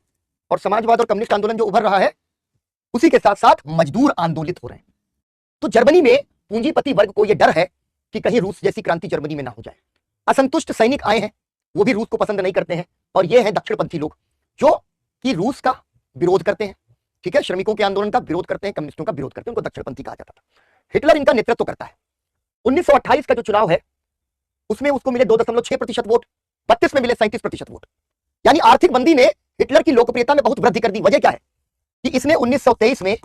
और समाजवाद और कम्युनिस्ट आंदोलन जो उभर रहा है उसी के साथ साथ मजदूर आंदोलित हो रहे हैं। तो जर्मनी में पूंजीपति वर्ग को यह डर है कि कहीं रूस जैसी क्रांति जर्मनी में ना हो जाए। असंतुष्ट सैनिक आए हैं, वो भी रूस को पसंद नहीं करते हैं, और ये हैं दक्षिणपंथी लोग जो कि रूस का विरोध करते हैं। ठीक है, श्रमिकों के आंदोलन का विरोध करते हैं, कम्युनिस्टों का विरोध करते हैं, उनको दक्षिणपंथी कहा जाता था। हिटलर इनका नेतृत्व करता है। 1928 का जो चुनाव है उसमें उसको मिले 2.6% वोट, 32 में मिले 37% वोट। यानी आर्थिक मंदी ने हिटलर की लोकप्रियता में बहुत वृद्धि कर दी। वजह क्या है कि इसने 1923 में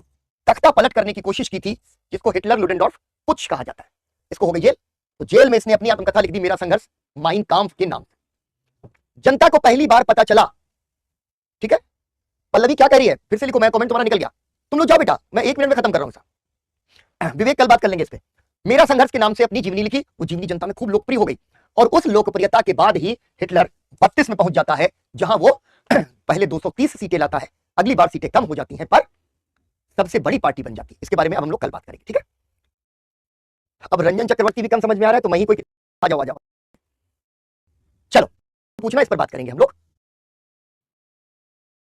तख्ता पलट करने की कोशिश की थी, जिसको हिटलर लुडेनडॉर्फ पुच्छ कहा जाता है। इसको हो गई जेल, तो जेल में इसने अपनी आत्मकथा लिख दी, मेरा संघर्ष, माइन काम्फ के नाम से। जनता को पहली बार पता चला। ठीक है, पल्लवी क्या कह रही है? फिर से लिखो, मैं कमेंट तुम्हारा निकल गया। तुम लोग जाओ बेटा, मैं 1 मिनट में खत्म कर रहा हूं। विवेक कल बात कर लेंगे इस पे। मेरा संघर्ष के नाम से अपनी जीवनी लिखी, वो जीवनी जनता में खूब लोकप्रिय हो गई, और उस लोकप्रियता के बाद ही हिटलर 32 में पहुंच जाता है, जहां वो पहले 230 सीटें लाता है, अगली बार सीटें कम हो जाती हैं, पर सबसे बड़ी पार्टी बन जाती है। इसके बारे में अब हम लोग कल बात करेंगे। ठीक है, अब रंजन चक्रवर्ती भी कम समझ में आ रहा है, तो मैं ही कोई आ जाओ। चलो पूछना, इस पर बात करेंगे हम लोग।